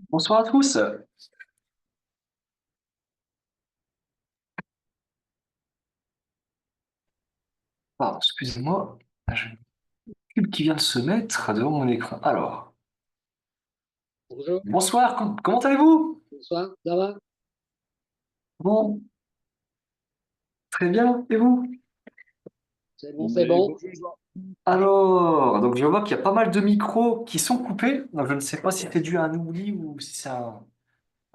Bonsoir à tous. Pardon, excusez-moi, j'ai une pub qui vient de se mettre devant mon écran. Alors, Bonjour, bonsoir, comment allez-vous? bonsoir, ça va? Bon, très bien, et vous? C'est bon, c'est bon. Alors, donc je vois qu'il y a pas mal de micros qui sont coupés, donc je ne sais pas si c'est dû à un oubli ou si c'est un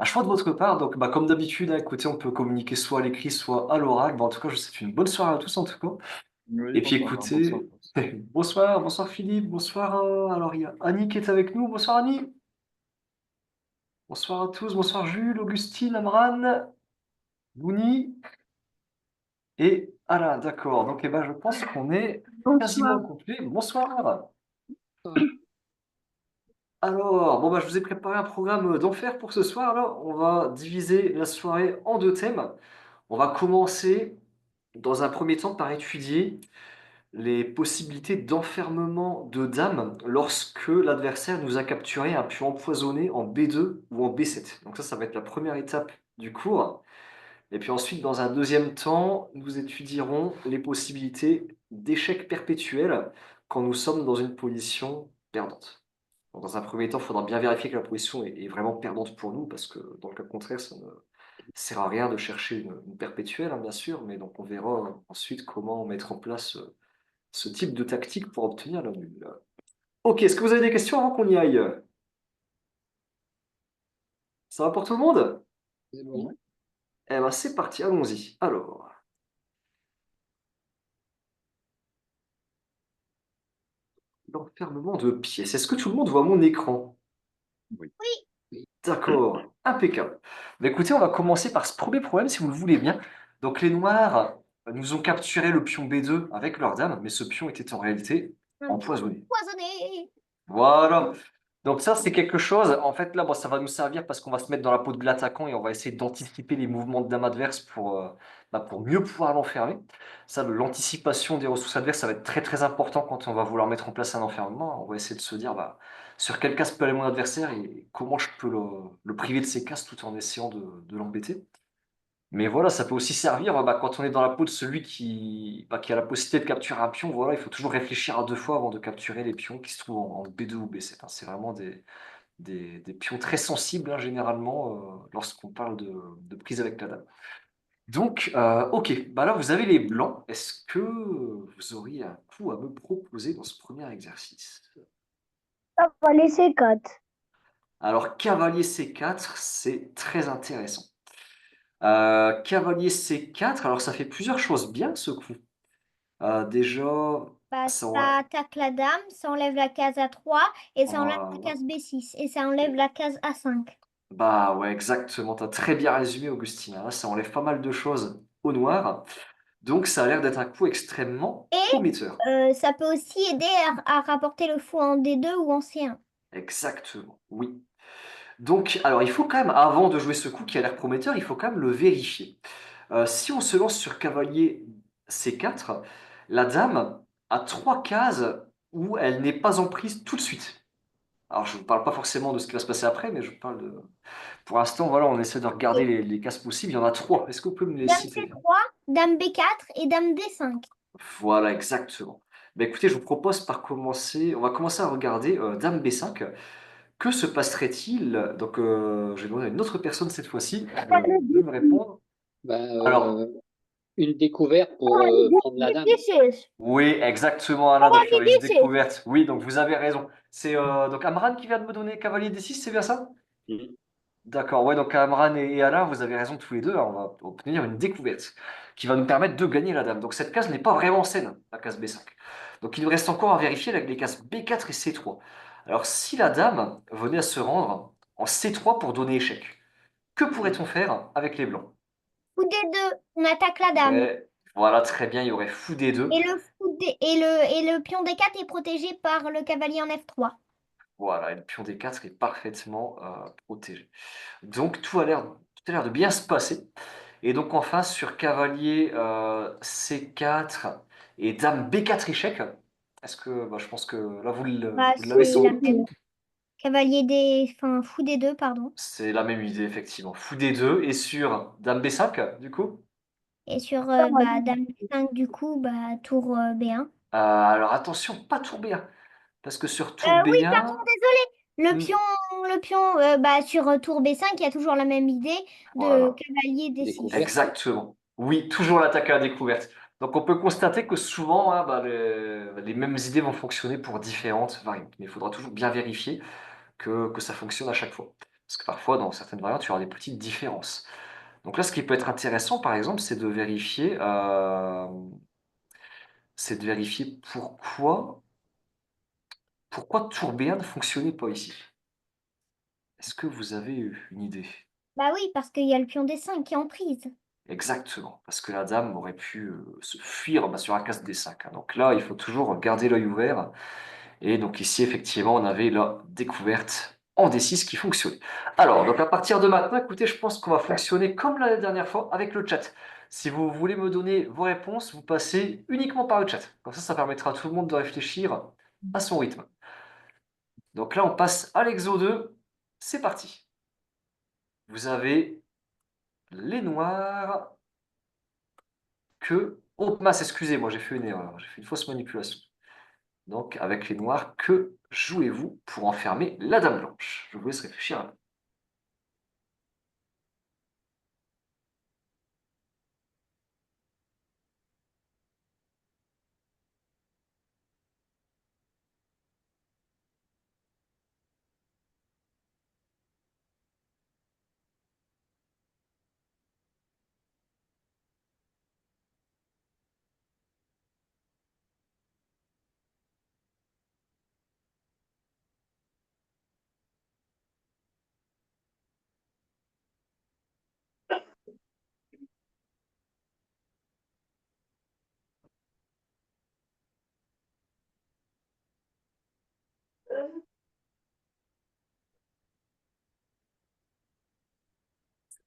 choix de votre part. Donc, comme d'habitude, hein, écoutez, on peut communiquer soit à l'écrit, soit à l'oral. En tout cas, je vous souhaite une bonne soirée à tous, en tout cas. Oui, Et puis bonsoir, bonsoir. écoutez, bonsoir, bonsoir Philippe, bonsoir. Alors, il y a Annie qui est avec nous. Bonsoir Annie. Bonsoir à tous, bonsoir Jules, Augustine, Amran, Bouni et Alain. D'accord, donc je pense qu'on est quasiment Bonsoir. complet. Bonsoir. Ah, Alors, je vous ai préparé un programme d'enfer pour ce soir. Là, on va diviser la soirée en deux thèmes. On va commencer dans un premier temps par étudier les possibilités d'enfermement de dames lorsque l'adversaire nous a capturé un pion empoisonné en B2 ou en B7. Donc ça va être la première étape du cours. Et puis ensuite, dans un deuxième temps, nous étudierons les possibilités d'échec perpétuel quand nous sommes dans une position perdante. Donc, dans un premier temps, il faudra bien vérifier que la position est vraiment perdante pour nous, parce que dans le cas contraire, ça ne sert à rien de chercher une perpétuelle, hein, bien sûr, mais donc on verra ensuite comment mettre en place ce type de tactique pour obtenir la nulle. Ok, est-ce que vous avez des questions avant qu'on y aille? Ça va pour tout le monde? c'est bon. Eh ben c'est parti, allons-y. Alors. L'enfermement de pièces. Est-ce que tout le monde voit mon écran? Oui. Oui. D'accord, impeccable. Écoutez, on va commencer par ce premier problème, si vous le voulez bien. Donc les Noirs nous ont capturé le pion B2 avec leur dame, mais ce pion était en réalité Un pion empoisonné. empoisonné. Voilà. Donc ça, c'est quelque chose. En fait, là, ça va nous servir parce qu'on va se mettre dans la peau de l'attaquant et on va essayer d'anticiper les mouvements de dame adverse pour mieux pouvoir l'enfermer. Ça, l'anticipation des ressources adverses, ça va être très très important quand on va vouloir mettre en place un enfermement. On va essayer de se dire sur quelle case peut aller mon adversaire et comment je peux le priver de ses cases tout en essayant de l'embêter. Mais voilà, ça peut aussi servir quand on est dans la peau de celui qui a la possibilité de capturer un pion. Voilà, il faut toujours réfléchir à deux fois avant de capturer les pions qui se trouvent en B2 ou B7, hein. C'est vraiment des pions très sensibles, hein, généralement, lorsqu'on parle de prise avec la dame. Donc, ok, là vous avez les blancs. Est-ce que vous auriez un coup à me proposer dans ce premier exercice? On va laisser 4. Alors, cavalier C4, c'est très intéressant. Cavalier C4, alors ça fait plusieurs choses bien ce coup. Déjà, Bah, ça ça enlève, attaque la dame, ça enlève la case A3 et ça enlève la voilà. case B6 et ça enlève la case A5. Bah ouais, exactement. T'as très bien résumé, Augustine, hein. Ça enlève pas mal de choses au noir. Donc ça a l'air d'être un coup extrêmement Et prometteur. ça peut aussi aider à rapporter le fou en D2 ou en C1. Exactement, oui. Donc, alors il faut quand même, avant de jouer ce coup qui a l'air prometteur, il faut quand même le vérifier. Si on se lance sur cavalier C4, la dame a trois cases où elle n'est pas en prise tout de suite. Alors je ne vous parle pas forcément de ce qui va se passer après, mais je parle de... Pour l'instant, voilà, on essaie de regarder Et les cases possibles. Il y en a trois. Est-ce que vous pouvez me les dame citer? C3, dame B4 et dame D5. Voilà, exactement. Écoutez, je vous propose on va commencer à regarder Dame B5. Que se passerait-il? Donc, je vais demander à une autre personne cette fois-ci de me répondre. Ben, Alors, une découverte pour prendre la dame. D6. oui, exactement, Alain, donc il y aurait une découverte. Oui, donc vous avez raison. C'est donc Amran qui vient de me donner cavalier D6, c'est bien ça? Mhm. D'accord, ouais, donc Amran et Alain, vous avez raison tous les deux, hein, on va obtenir une découverte qui va nous permettre de gagner la dame. Donc cette case n'est pas vraiment saine, la case B5. Donc il nous reste encore à vérifier avec les cases B4 et C3. Alors si la dame venait à se rendre en C3 pour donner échec, que pourrait-on faire avec les blancs? Fou D2, on attaque la dame. Ouais, voilà, très bien, il y aurait fou D2. Et le pion D4 est protégé par le cavalier en F3. Voilà, et le pion D4 est parfaitement protégé. Donc tout a l'air de bien se passer. Et donc enfin sur cavalier C4 et dame B4 échec, est-ce que je pense que là Bah, vous l'avez c'est sans la doute. même. Enfin, fou des deux, pardon. C'est la même idée, effectivement. Fou des deux. Et sur Dame B5, du coup? Et sur Dame 5 du coup, bah, tour B1. Alors attention, pas tour B1. Parce que sur tour Oui, pardon, B1, désolé. hmm, Le pion bah, sur tour B5, il y a toujours la même idée de voilà, cavalier D6. Découverte. exactement. Oui, toujours l'attaque à la découverte. Donc on peut constater que souvent, hein, bah, les mêmes idées vont fonctionner pour différentes variantes. Mais il faudra toujours bien vérifier que ça fonctionne à chaque fois. Parce que parfois, dans certaines variantes, il y aura des petites différences. Donc là, ce qui peut être intéressant, par exemple, c'est de vérifier pourquoi tour B1 ne fonctionnait pas ici. Est-ce que vous avez eu une idée? Bah oui, parce qu'il y a le pion D5 qui est en prise. Exactement, parce que la dame aurait pu se fuir bah, sur la case D5, hein. Donc là, il faut toujours garder l'œil ouvert. Et donc ici, effectivement, on avait la découverte en D6 qui fonctionnait. Alors, donc à partir de maintenant, écoutez, je pense qu'on va fonctionner comme la dernière fois avec le chat. Si vous voulez me donner vos réponses, vous passez uniquement par le chat. Comme ça permettra à tout le monde de réfléchir à son rythme. Donc là, on passe à l'exo 2. C'est parti. Vous avez les noirs Oh, mince, excusez-moi, j'ai fait une erreur. J'ai fait une fausse manipulation. Donc, avec les noirs, que jouez-vous pour enfermer la dame blanche? Je vous laisse réfléchir un peu.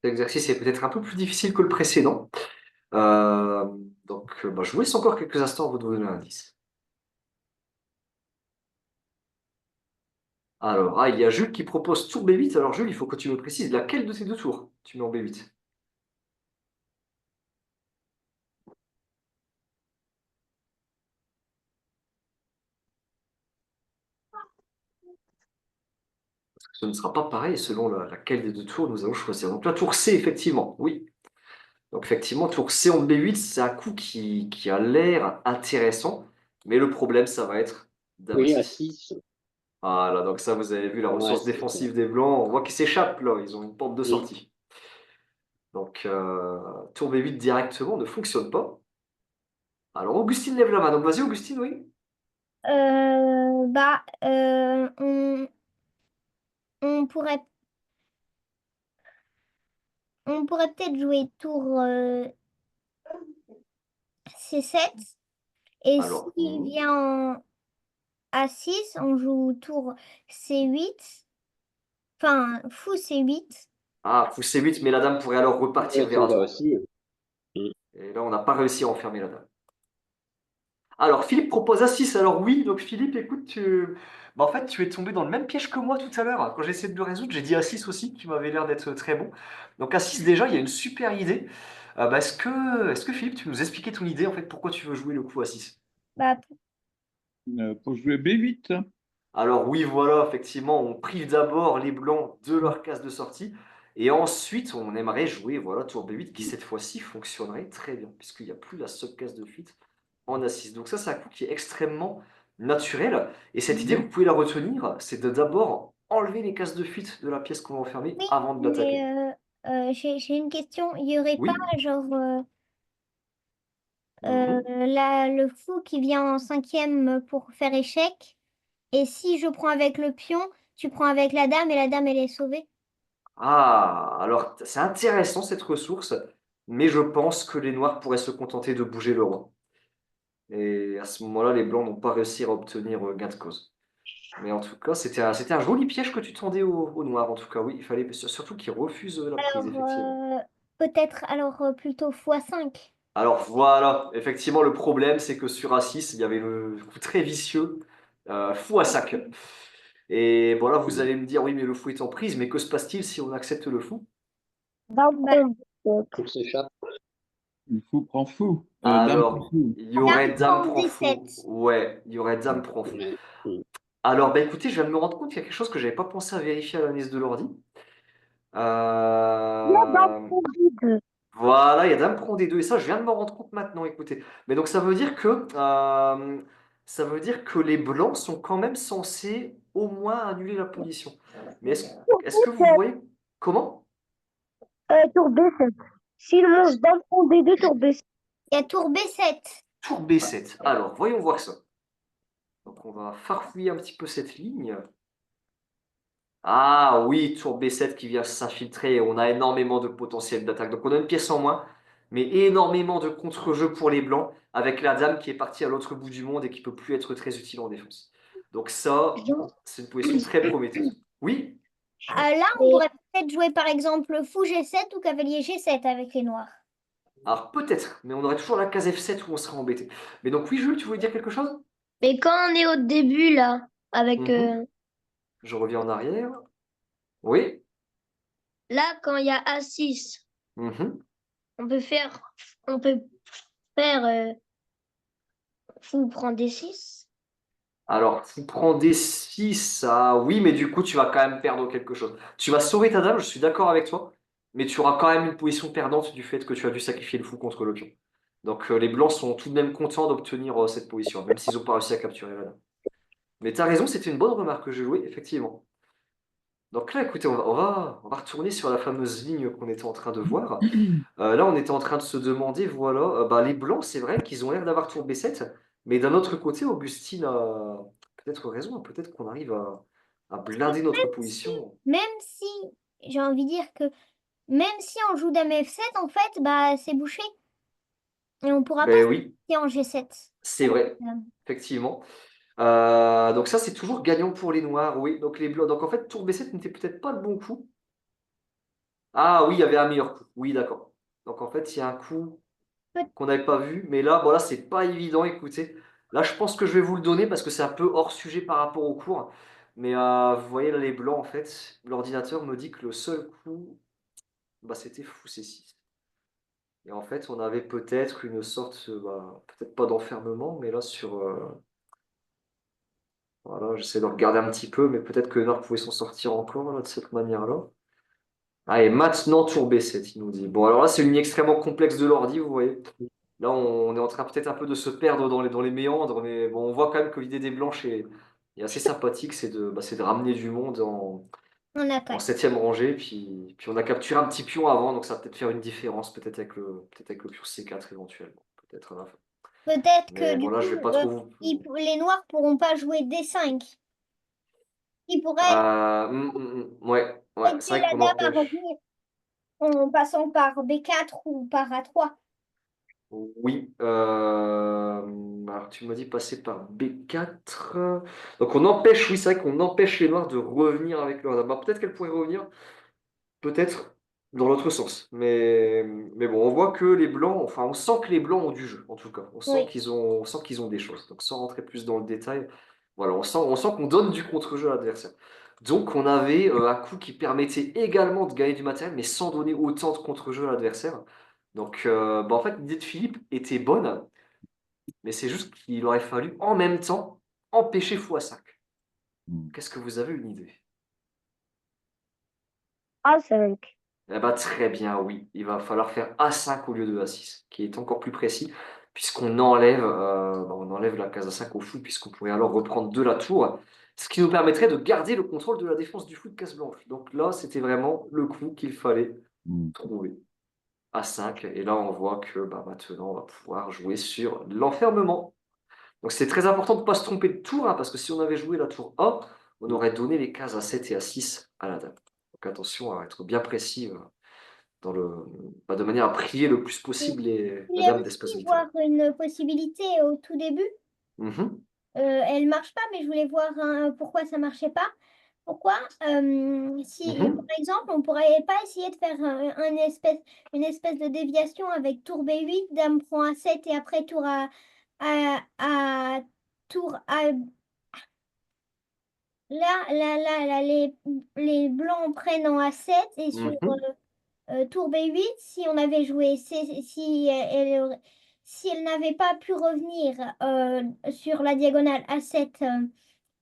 Cet exercice est peut-être un peu plus difficile que le précédent. Euh, donc, je vous laisse encore quelques instants vous donner un indice. Alors, il y a Jules qui propose tour B8. Alors, Jules, il faut que tu me précises laquelle de ces deux tours tu mets en B8. Ce ne sera pas pareil selon laquelle des deux tours nous allons choisir. Donc, la tour C, effectivement, oui. Donc, effectivement, tour C en B8, c'est un coup qui a l'air intéressant. Mais le problème, ça va être dame Oui, à A6. 6. Voilà, donc ça, vous avez vu la Ouais, ressource c'est clair. défensive des Blancs. On voit qu'ils s'échappent, là. Ils ont une porte de Mm. sortie. Donc, tour B8 directement ne fonctionne pas. Alors, Augustine lève la main. Donc, vas-y, Augustine, oui. Bah, on pourrait, on pourrait peut-être jouer tour C7. Et Alors, s'il vient en A6, on joue tour C8. Enfin, fou C8. fou C8, mais la dame pourrait alors repartir Ouais, vers c'est là A3. aussi. Mm. Et là, on n'a pas réussi à enfermer la dame. Alors, Philippe propose A6. Alors, oui, donc Philippe, écoute, en fait, tu es tombé dans le même piège que moi tout à l'heure. Quand j'ai essayé de le résoudre, j'ai dit A6 aussi, qui m'avait l'air d'être très bon. Donc, A6, déjà, il y a une super idée. Est-ce que Philippe, tu peux nous expliquer ton idée, en fait, pourquoi tu veux jouer le coup A6? Bah, Pour jouer B8. Alors oui, voilà, effectivement, on prive d'abord les blancs de leur case de sortie, et ensuite on aimerait jouer voilà, tour B8 qui cette fois-ci fonctionnerait très bien, puisqu'il n'y a plus la seule case de fuite en A6. Donc ça, c'est un coup qui est extrêmement naturel, et cette idée, vous pouvez la retenir, c'est de d'abord enlever les cases de fuite de la pièce qu'on va enfermer oui, avant de l'attaquer. mais j'ai une question. Il n'y aurait pas, Oui. genre, Mhm. le fou qui vient en cinquième pour faire échec. Et si je prends avec le pion, tu prends avec la dame et la dame, elle est sauvée. Alors c'est intéressant cette ressource, mais je pense que les noirs pourraient se contenter de bouger le roi. Et à ce moment-là, les blancs n'ont pas réussi à obtenir gain de cause. Mais en tout cas, c'était un joli piège que tu tendais au noir. En tout cas, oui, il fallait surtout qu'il refuse la prise, Alors, effectivement. peut-être, alors plutôt x5. Alors voilà, effectivement, le problème, c'est que sur A6, il y avait le coup très vicieux, fou à 5. Et bon là, vous allez me dire, oui, mais le fou est en prise, mais que se passe-t-il si on accepte le fou? On s'échappe. Le fou prend fou. Dame prend Alors, fou. il y aurait Dame Dame prend prend fou. D7. Ouais, il y aurait Dame prend fou. Ouais. Alors, bah écoutez, je viens de me rendre compte qu'il y a quelque chose que j'avais pas pensé à vérifier à l'analyse de l'ordi. Euh, Voilà, il y a Dame prend D2 et ça, je viens de me rendre compte maintenant, écoutez. Mais donc ça veut dire que les blancs sont quand même censés au moins annuler la position. Mais est-ce que vous voyez comment? Tour B7. S'il mange dame prend D2, tour B7. Il y a tour B7. Tour B7. Alors, voyons voir ça. Donc on va farfouiller un petit peu cette ligne. Ah oui, tour B7 qui vient s'infiltrer. On a énormément de potentiel d'attaque. Donc on a une pièce en moins, mais énormément de contre-jeu pour les blancs, avec la dame qui est partie à l'autre bout du monde et qui peut plus être très utile en défense. Donc ça, c'est une position très prometteuse. Oui? Là, on pourrait peut-être jouer par exemple fou G7 ou cavalier G7 avec les noirs. Alors peut-être, mais on aurait toujours la case F7 où on serait embêté. Mais donc oui, Jules, tu voulais dire quelque chose? Mais quand on est au début, là, avec. Mhm. Je reviens en arrière. Oui? Là, quand il y a A6, Mhm. on peut faire. On peut faire. Fou prend D6. Alors, tu prends des 6, ah oui, mais du coup, tu vas quand même perdre quelque chose. Tu vas sauver ta dame, je suis d'accord avec toi, mais tu auras quand même une position perdante du fait que tu as dû sacrifier le fou contre le pion. Donc, les blancs sont tout de même contents d'obtenir cette position, même s'ils n'ont pas réussi à capturer la dame. Mais tu as raison, c'était une bonne remarque que j'ai jouée, effectivement. Donc là, écoutez, on va retourner sur la fameuse ligne qu'on était en train de voir. Là, on était en train de se demander, voilà, bah, les blancs, c'est vrai qu'ils ont l'air d'avoir tour B7, mais d'un autre côté, Augustine a peut-être raison, peut-être qu'on arrive à blinder notre position. Même si, j'ai envie de dire que même si on joue dame F7, en fait, bah c'est bouché. Et on pourra pas Ben oui, se en G7. c'est vrai, Dame. effectivement. Donc ça, c'est toujours gagnant pour les noirs, oui. Donc les blancs, donc en fait, tour B7 n'était peut-être pas le bon coup. Ah oui, il y avait un meilleur coup. Oui, d'accord. Donc en fait, il y a un coup Peut- qu'on n'avait pas vu, mais là, voilà, c'est pas évident. Écoutez, là, je pense que je vais vous le donner parce que c'est un peu hors sujet par rapport au cours. Mais vous voyez là les blancs, en fait, l'ordinateur me dit que le seul coup, bah, c'était fou C6. Et en fait, on avait peut-être une sorte, bah, peut-être pas d'enfermement, mais là sur, voilà, j'essaie de regarder un petit peu, mais peut-être que Nord pouvait s'en sortir encore là, de cette manière-là. Ah, et maintenant tour B7, il nous dit. Bon, alors là, c'est une ligne extrêmement complexe de l'ordi, vous voyez. Là, on est en train peut-être un peu de se perdre dans les méandres, mais bon, on voit quand même que l'idée des Blanches est assez sympathique, c'est de ramener du monde On en attaque. septième rangée, puis on a capturé un petit pion avant, donc ça va peut-être faire une différence, peut-être avec le pion C4 éventuellement, peut-être à la fin. Peut-être que Mais du bon, là, je vais coup, pas trop vous... les noirs pourront pas jouer D5. Ils pourraient Ouais, c'est aider vrai la qu'on dame à empêche. revenir en passant par B4 ou par A3. Oui, alors tu m'as dit passer par B4. Donc on empêche, oui, c'est vrai qu'on empêche les noirs de revenir avec leur dame. Bah, peut-être qu'elles pourraient revenir, peut-être dans l'autre sens. Mais bon, on voit que les blancs, enfin on sent que les blancs ont du jeu, en tout cas. Oui. On sent qu'ils ont des choses. Donc sans rentrer plus dans le détail, voilà, on sent qu'on donne du contre-jeu à l'adversaire. Donc on avait un coup qui permettait également de gagner du matériel, mais sans donner autant de contre-jeu à l'adversaire. Donc bah, en fait, l'idée de Philippe était bonne, mais c'est juste qu'il aurait fallu en même temps empêcher x5. Qu'est-ce que vous avez une idée? A5. Eh ben, très bien, oui. Il va falloir faire A5 au lieu de A6, qui est encore plus précis, puisqu'on enlève, on enlève la case A5 au fou, puisqu'on pourrait alors reprendre de la tour, ce qui nous permettrait de garder le contrôle de la défense du fou de case blanche. Donc là, c'était vraiment le coup qu'il fallait trouver. A5, et là, on voit que bah, maintenant, on va pouvoir jouer sur l'enfermement. Donc c'est très important de ne pas se tromper de tour, hein, parce que si on avait joué la tour A, on aurait donné les cases A7 et A6 à la dame. Donc attention à être bien précis de manière à prier le plus possible Je la voulais dame d'espace aussi vital. voir une possibilité au tout début. Mhm, Elle marche pas, mais je voulais voir pourquoi ça marchait pas. Pourquoi si, par mhm. exemple, on pourrait pas essayer de faire une espèce de déviation avec tour B8, dame prend A7 et après tour à tour là, les blancs prennent en A7 et sur Mhm. tour B8, si on avait joué, si elle n'avait pas pu revenir sur la diagonale A7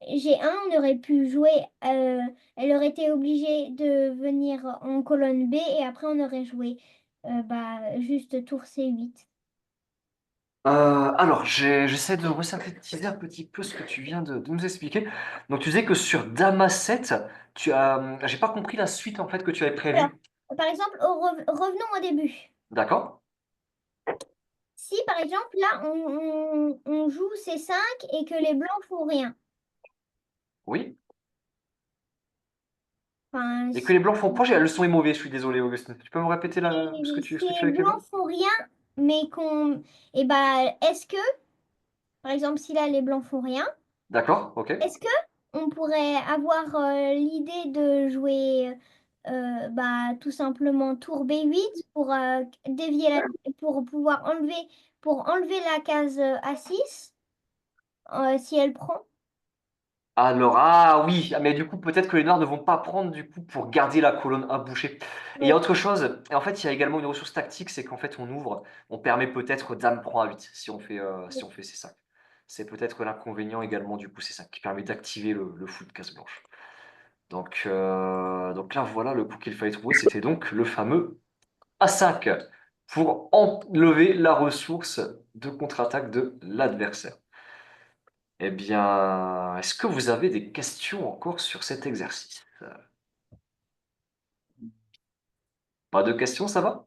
G1, on aurait pu jouer, elle aurait été obligée de venir en colonne B et après on aurait joué juste tour C8. Alors, j'essaie de resynthétiser un petit peu ce que tu viens de nous expliquer. Donc, tu disais que sur Dama 7, j'ai pas compris la suite en fait que tu avais Alors, prévue. par exemple, revenons au début. D'accord? Si par exemple là on joue C5 et que les blancs font rien. Oui. Enfin, Et que si, les blancs font quoi? Le son est mauvais, je suis désolé, Augustin. Tu peux me répéter ce si que tu les avais prévu? blancs font rien, mais est-ce que, par exemple, si là les blancs font rien, D'accord, ok. est-ce que on pourrait avoir l'idée de jouer tout simplement tour B8 pour dévier pour pouvoir enlever la case A6 si elle prend? Alors, ah oui, ah, mais du coup, peut-être que les noirs ne vont pas prendre du coup pour garder la colonne à boucher. Et il y a Oui. autre chose, et en fait, il y a également une ressource tactique, c'est qu'en fait, on ouvre, on permet peut-être dame prend A8 si on fait C5. C'est peut-être l'inconvénient également du coup C5 qui permet d'activer le fou de case blanche. Donc là, voilà le coup qu'il fallait trouver, c'était donc le fameux A5 pour enlever la ressource de contre-attaque de l'adversaire. Eh bien, est-ce que vous avez des questions encore sur cet exercice? Pas de questions, ça va?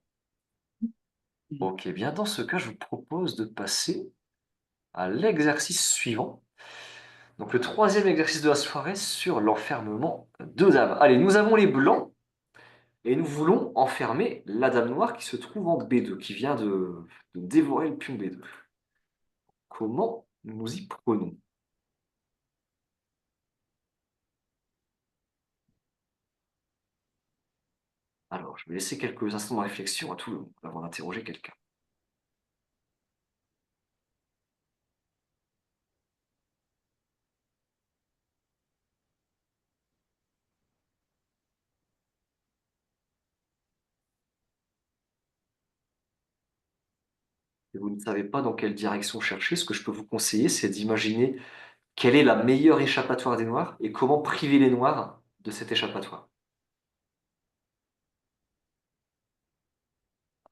Ok, bien dans ce cas, je vous propose de passer à l'exercice suivant. Donc le troisième exercice de la soirée sur l'enfermement de dames. Allez, nous avons les blancs et nous voulons enfermer la dame noire qui se trouve en B2, qui vient de dévorer le pion B2. Comment nous y prenons? Alors, je vais laisser quelques instants de réflexion à tout le monde avant d'interroger quelqu'un. Si vous ne savez pas dans quelle direction chercher, ce que je peux vous conseiller, c'est d'imaginer quelle est la meilleure échappatoire des noirs et comment priver les noirs de cette échappatoire.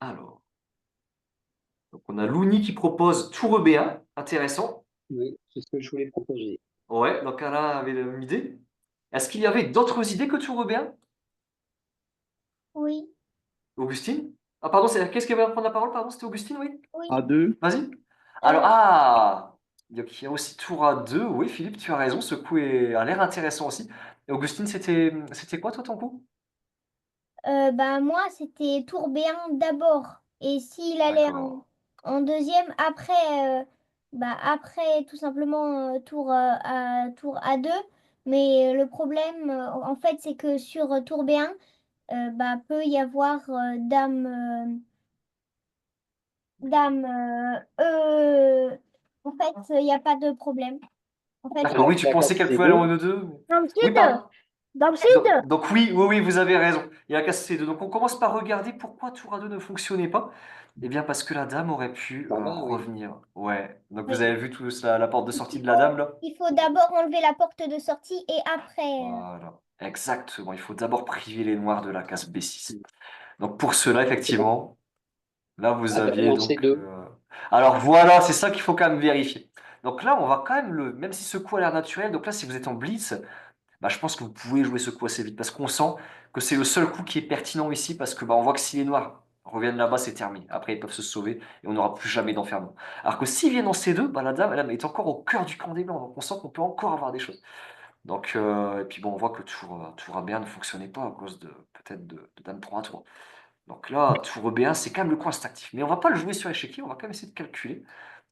Alors, donc on a Louni qui propose tour B1, intéressant. Oui, c'est ce que je voulais proposer. Ouais, donc Alain avait une idée. Est-ce qu'il y avait d'autres idées que tour B1? Oui, Augustine? Ah pardon, qu'est-ce qui va prendre la parole? Pardon, c'était Augustine, oui? oui. A2. Vas-y. Alors, Euh, donc il y a aussi tour A2. Oui, Philippe, tu as raison, ce coup a l'air intéressant aussi. Et Augustine, c'était quoi toi ton coup? Moi, c'était tour B1 d'abord. Et s'il allait D'accord. en deuxième, après tout simplement tour A2. Mais le problème, en fait, c'est que sur tour B1, peut y avoir dame En fait, il n'y a pas de problème. En fait, D'accord, oui, tu La pensais case qu'elle pouvait aller en C2. E2? Dans le Oui, sud, pardon. dans le sud, Donc oui, oui, oui, vous avez raison. Il y a la case C2. Donc on commence par regarder pourquoi tour A2 ne fonctionnait pas. Eh bien parce que la dame aurait pu Par là, oui. revenir. Ouais. Donc vous oui. avez vu tout ça, la porte de sortie Il de la faut, dame là? il faut d'abord enlever la porte de sortie et après. Voilà. Exactement. Il faut d'abord priver les noirs de la case B6. Donc pour cela, C'est bon. effectivement, là vous Ah ben, aviez en donc. C2. Alors voilà, c'est ça qu'il faut quand même vérifier. Donc là, on va quand même même si ce coup a l'air naturel, donc là, si vous êtes en blitz, bah, je pense que vous pouvez jouer ce coup assez vite parce qu'on sent que c'est le seul coup qui est pertinent ici parce que bah, on voit que si les noirs reviennent là-bas, c'est terminé. Après, ils peuvent se sauver et on n'aura plus jamais d'enfermement. Alors que s'ils viennent en C2, bah, la dame, elle est encore au cœur du camp des blancs. Donc on sent qu'on peut encore avoir des choses. Donc, et puis bon, on voit que tour A1 ne fonctionnait pas à cause peut-être de dame 3 à 3. Donc là, tour B1, c'est quand même le coup instinctif. Mais on va pas le jouer sur échiquier, on va quand même essayer de calculer.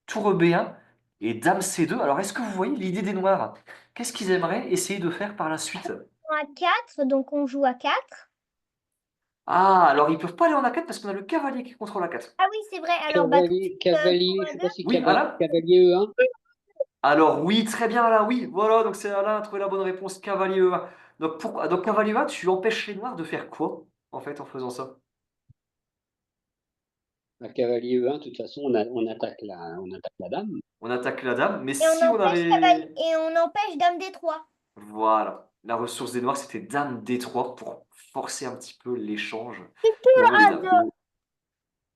Tour B1 et dame C2. Alors, est-ce que vous voyez l'idée des noirs? Qu'est-ce qu'ils aimeraient essayer de faire par la suite? À 4, donc on joue à 4. Ah, alors ils peuvent pas aller en A4 parce qu'on a le cavalier qui contrôle A4. Ah oui, c'est vrai. Alors, tout de Cavalier, suite, tour cavalier, je sais A2. pas si Oui, Alain? cavalier E1. Alors oui, très bien Alain, oui, voilà, donc c'est Alain a trouvé la bonne réponse, cavalier E1. Donc cavalier E1, tu empêches les noirs de faire quoi, en fait, en faisant ça? Un cavalier E1, de toute façon, on attaque la dame. On attaque la dame, mais Et on si on empêche cavalier avait... et on empêche dame D3. Voilà, la ressource des noirs, c'était dame D3 pour forcer un petit peu l'échange Tour des à dames. 2.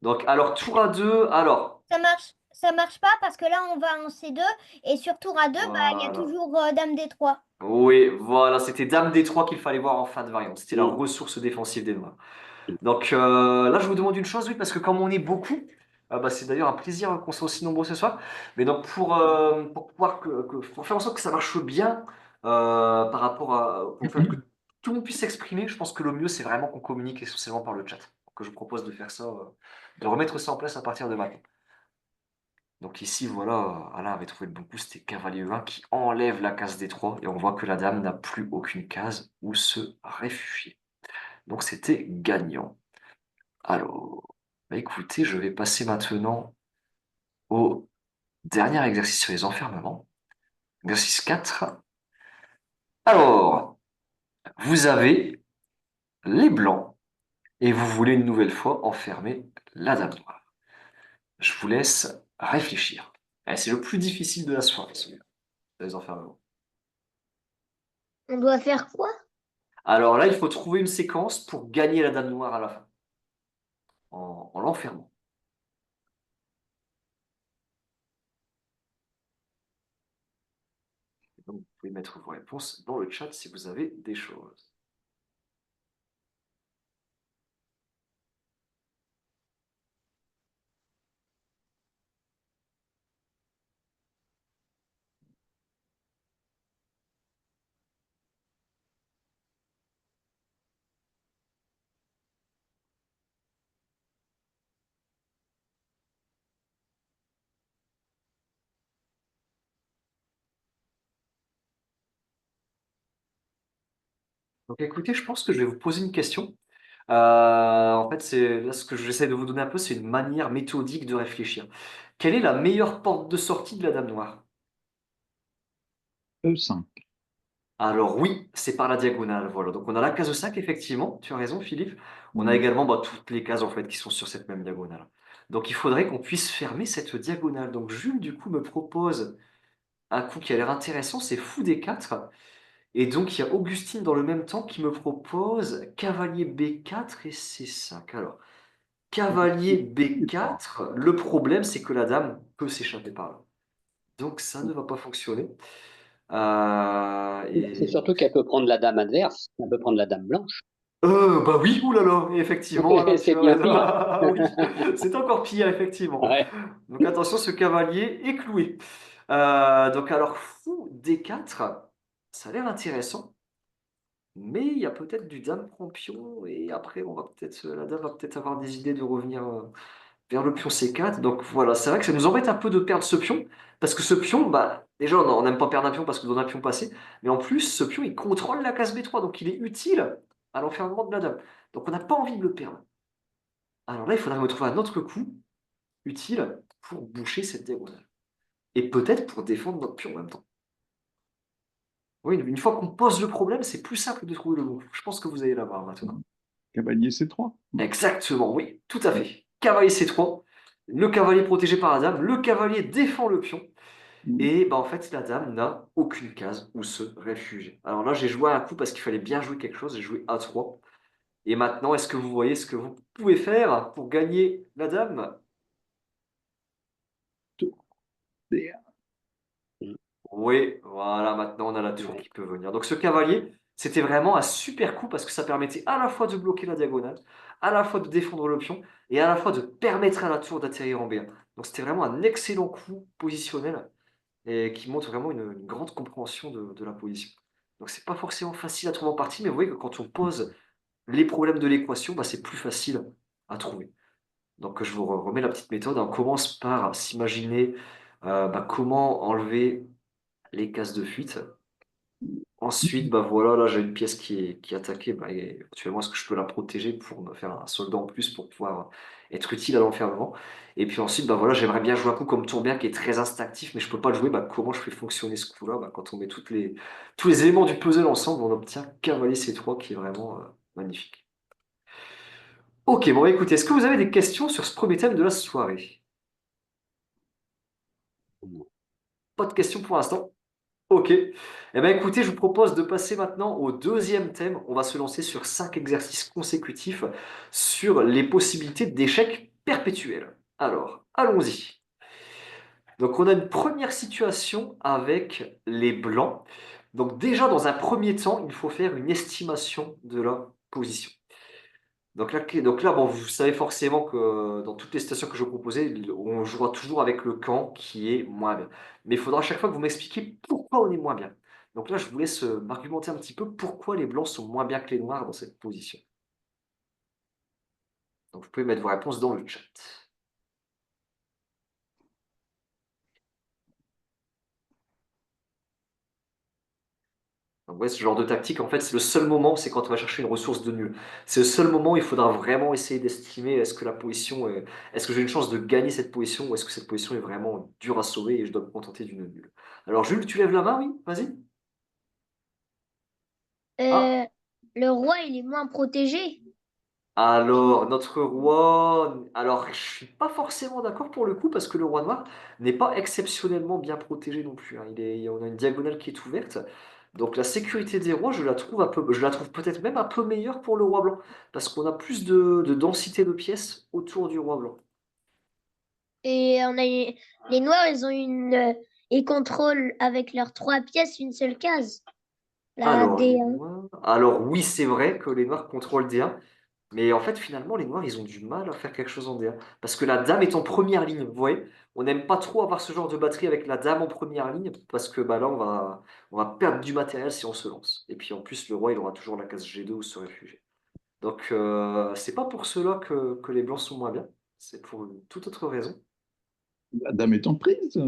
Donc, alors, tour à 2, alors, Ça marche pas parce que là on va en C2 et sur tour à 2, bah, il y a voilà. toujours dame D3. Oui, voilà, c'était dame D3 qu'il fallait voir en fin de variante. C'était la Mm. ressource défensive des noirs. Donc là, je vous demande une chose, oui, parce que comme on est beaucoup, bah, c'est d'ailleurs un plaisir qu'on soit aussi nombreux ce soir. Mais donc pour pouvoir pour faire en sorte que ça marche bien par rapport à pour faire que tout le monde puisse s'exprimer, je pense que le mieux c'est vraiment qu'on communique essentiellement par le chat. Donc je vous propose de faire ça, de remettre ça en place à partir de maintenant. Donc ici, voilà, Alain avait trouvé le bon coup, c'était cavalier E1 qui enlève la case D3 et on voit que la dame n'a plus aucune case où se réfugier. Donc c'était gagnant. Alors, bah écoutez, je vais passer maintenant au dernier exercice sur les enfermements. Exercice 4. Alors, vous avez les blancs et vous voulez une nouvelle fois enfermer la dame noire. Je vous laisse réfléchir. C'est le plus difficile de la soirée, celui-là, les enfermements. On doit faire quoi? Alors là, il faut trouver une séquence pour gagner la dame noire à la fin, en l'enfermant. Donc, vous pouvez mettre vos réponses dans le chat si vous avez des choses. Donc écoutez, je pense que je vais vous poser une question. En fait, c'est là ce que j'essaie de vous donner un peu, c'est une manière méthodique de réfléchir. Quelle est la meilleure porte de sortie de la Dame Noire? E5. Alors oui, c'est par la diagonale, voilà. Donc on a la case 5, effectivement, tu as raison Philippe. On a Mm. également toutes les cases en fait qui sont sur cette même diagonale. Donc il faudrait qu'on puisse fermer cette diagonale. Donc Jules, du coup, me propose un coup qui a l'air intéressant, c'est fou des 4. Et donc il y a Augustine dans le même temps qui me propose cavalier B4 et C5. Alors, cavalier B4, le problème c'est que la dame peut s'échapper par là. Donc ça ne va pas fonctionner. C'est Et... surtout qu'elle peut prendre la dame adverse, elle peut prendre la dame blanche. Bah oui, oulala, effectivement, Alain, tu C'est as bien raison. pire. Ah oui, c'est encore pire, effectivement. Ouais. Donc attention, ce cavalier est cloué. Donc alors, fou D4, ça a l'air intéressant. Mais il y a peut-être du dame prend pion et après on va peut-être la dame va peut-être avoir des idées de revenir vers le pion C4. Donc voilà, c'est vrai que ça nous embête un peu de perdre ce pion parce que ce pion, bah déjà on n'aime pas perdre un pion parce que nous donne un pion passé, mais en plus ce pion il contrôle la case B3 donc il est utile à l'enfermement de la dame. Donc on n'a pas envie de le perdre. Alors là il faudrait me trouver un autre coup utile pour boucher cette diagonale et peut-être pour défendre notre pion en même temps. Oui, une fois qu'on pose le problème, c'est plus simple de trouver le bon. Je pense que vous allez l'avoir maintenant. Cavalier C3. Exactement, oui, tout à fait. Cavalier C3, le cavalier protégé par la dame, le cavalier défend le pion, Mm. et bah, en fait la dame n'a aucune case où se réfugier. Alors là j'ai joué un coup parce qu'il fallait bien jouer quelque chose, j'ai joué A3. Et maintenant, est-ce que vous voyez ce que vous pouvez faire pour gagner la dame? Tour D1. Oui, voilà, maintenant on a la tour Ouais. qui peut venir. Donc ce cavalier, c'était vraiment un super coup parce que ça permettait à la fois de bloquer la diagonale, à la fois de défendre le pion et à la fois de permettre à la tour d'atterrir en B1. Donc c'était vraiment un excellent coup positionnel et qui montre vraiment une grande compréhension de la position. Donc c'est pas forcément facile à trouver en partie, mais vous voyez que quand on pose les problèmes de l'équation, bah, c'est plus facile à trouver. Donc je vous remets la petite méthode. On commence par s'imaginer bah, comment enlever les cases de fuite. Ensuite, bah voilà, là j'ai une pièce qui est attaquée. Bah, et éventuellement, est-ce que je peux la protéger pour me faire un soldat en plus pour pouvoir être utile à l'enfermement? Et puis ensuite, bah voilà, j'aimerais bien jouer un coup comme Tourbillon qui est très instinctif, mais je peux pas le jouer. Bah, comment je fais fonctionner ce coup-là? Bah, quand on met tous les éléments du puzzle ensemble, on obtient Cavalier C3 qui est vraiment magnifique. Ok, bon, bah, écoutez, est-ce que vous avez des questions sur ce premier thème de la soirée? Pas de questions pour l'instant. Ok. Eh bien, écoutez, je vous propose de passer maintenant au deuxième thème. On va se lancer sur 5 exercices consécutifs sur les possibilités d'échec perpétuel. Alors, allons-y. Donc, on a une première situation avec les blancs. Donc, déjà, dans un premier temps, il faut faire une estimation de la position. Donc là, bon, vous savez forcément que dans toutes les situations que je vais proposer, on jouera toujours avec le camp qui est moins bien. Mais il faudra à chaque fois que vous m'expliquiez pourquoi on est moins bien. Donc là, je vous laisse m'argumenter un petit peu pourquoi les blancs sont moins bien que les noirs dans cette position. Donc vous pouvez mettre vos réponses dans le chat. Donc ouais, ce genre de tactique, en fait, c'est le seul moment, c'est quand on va chercher une ressource de nul. C'est le seul moment où il faudra vraiment essayer d'estimer est-ce que la position est-ce que j'ai une chance de gagner cette position ou est-ce que cette position est vraiment dure à sauver et je dois me contenter d'une nulle. Alors Jules, tu lèves la main, oui? Vas-y. Ah, Euh, le roi, il est moins protégé. alors notre roi, alors je suis pas forcément d'accord pour le coup parce que le roi noir n'est pas exceptionnellement bien protégé non plus, hein. On a une diagonale qui est ouverte. Donc la sécurité des rois, je la trouve peut-être même un peu meilleure pour le roi blanc, parce qu'on a plus de densité de pièces autour du roi blanc. Et les noirs, ils contrôlent avec leurs 3 pièces une seule case. La D1. Alors oui, c'est vrai que les noirs contrôlent D1, mais en fait finalement les noirs ils ont du mal à faire quelque chose en D1, parce que la dame est en première ligne, vous voyez? On n'aime pas trop avoir ce genre de batterie avec la dame en première ligne, parce que bah, là on va perdre du matériel si on se lance. Et puis en plus le roi il aura toujours la case G2 où se réfugier. Donc c'est pas pour cela que les blancs sont moins bien, c'est pour une toute autre raison. La dame est en prise.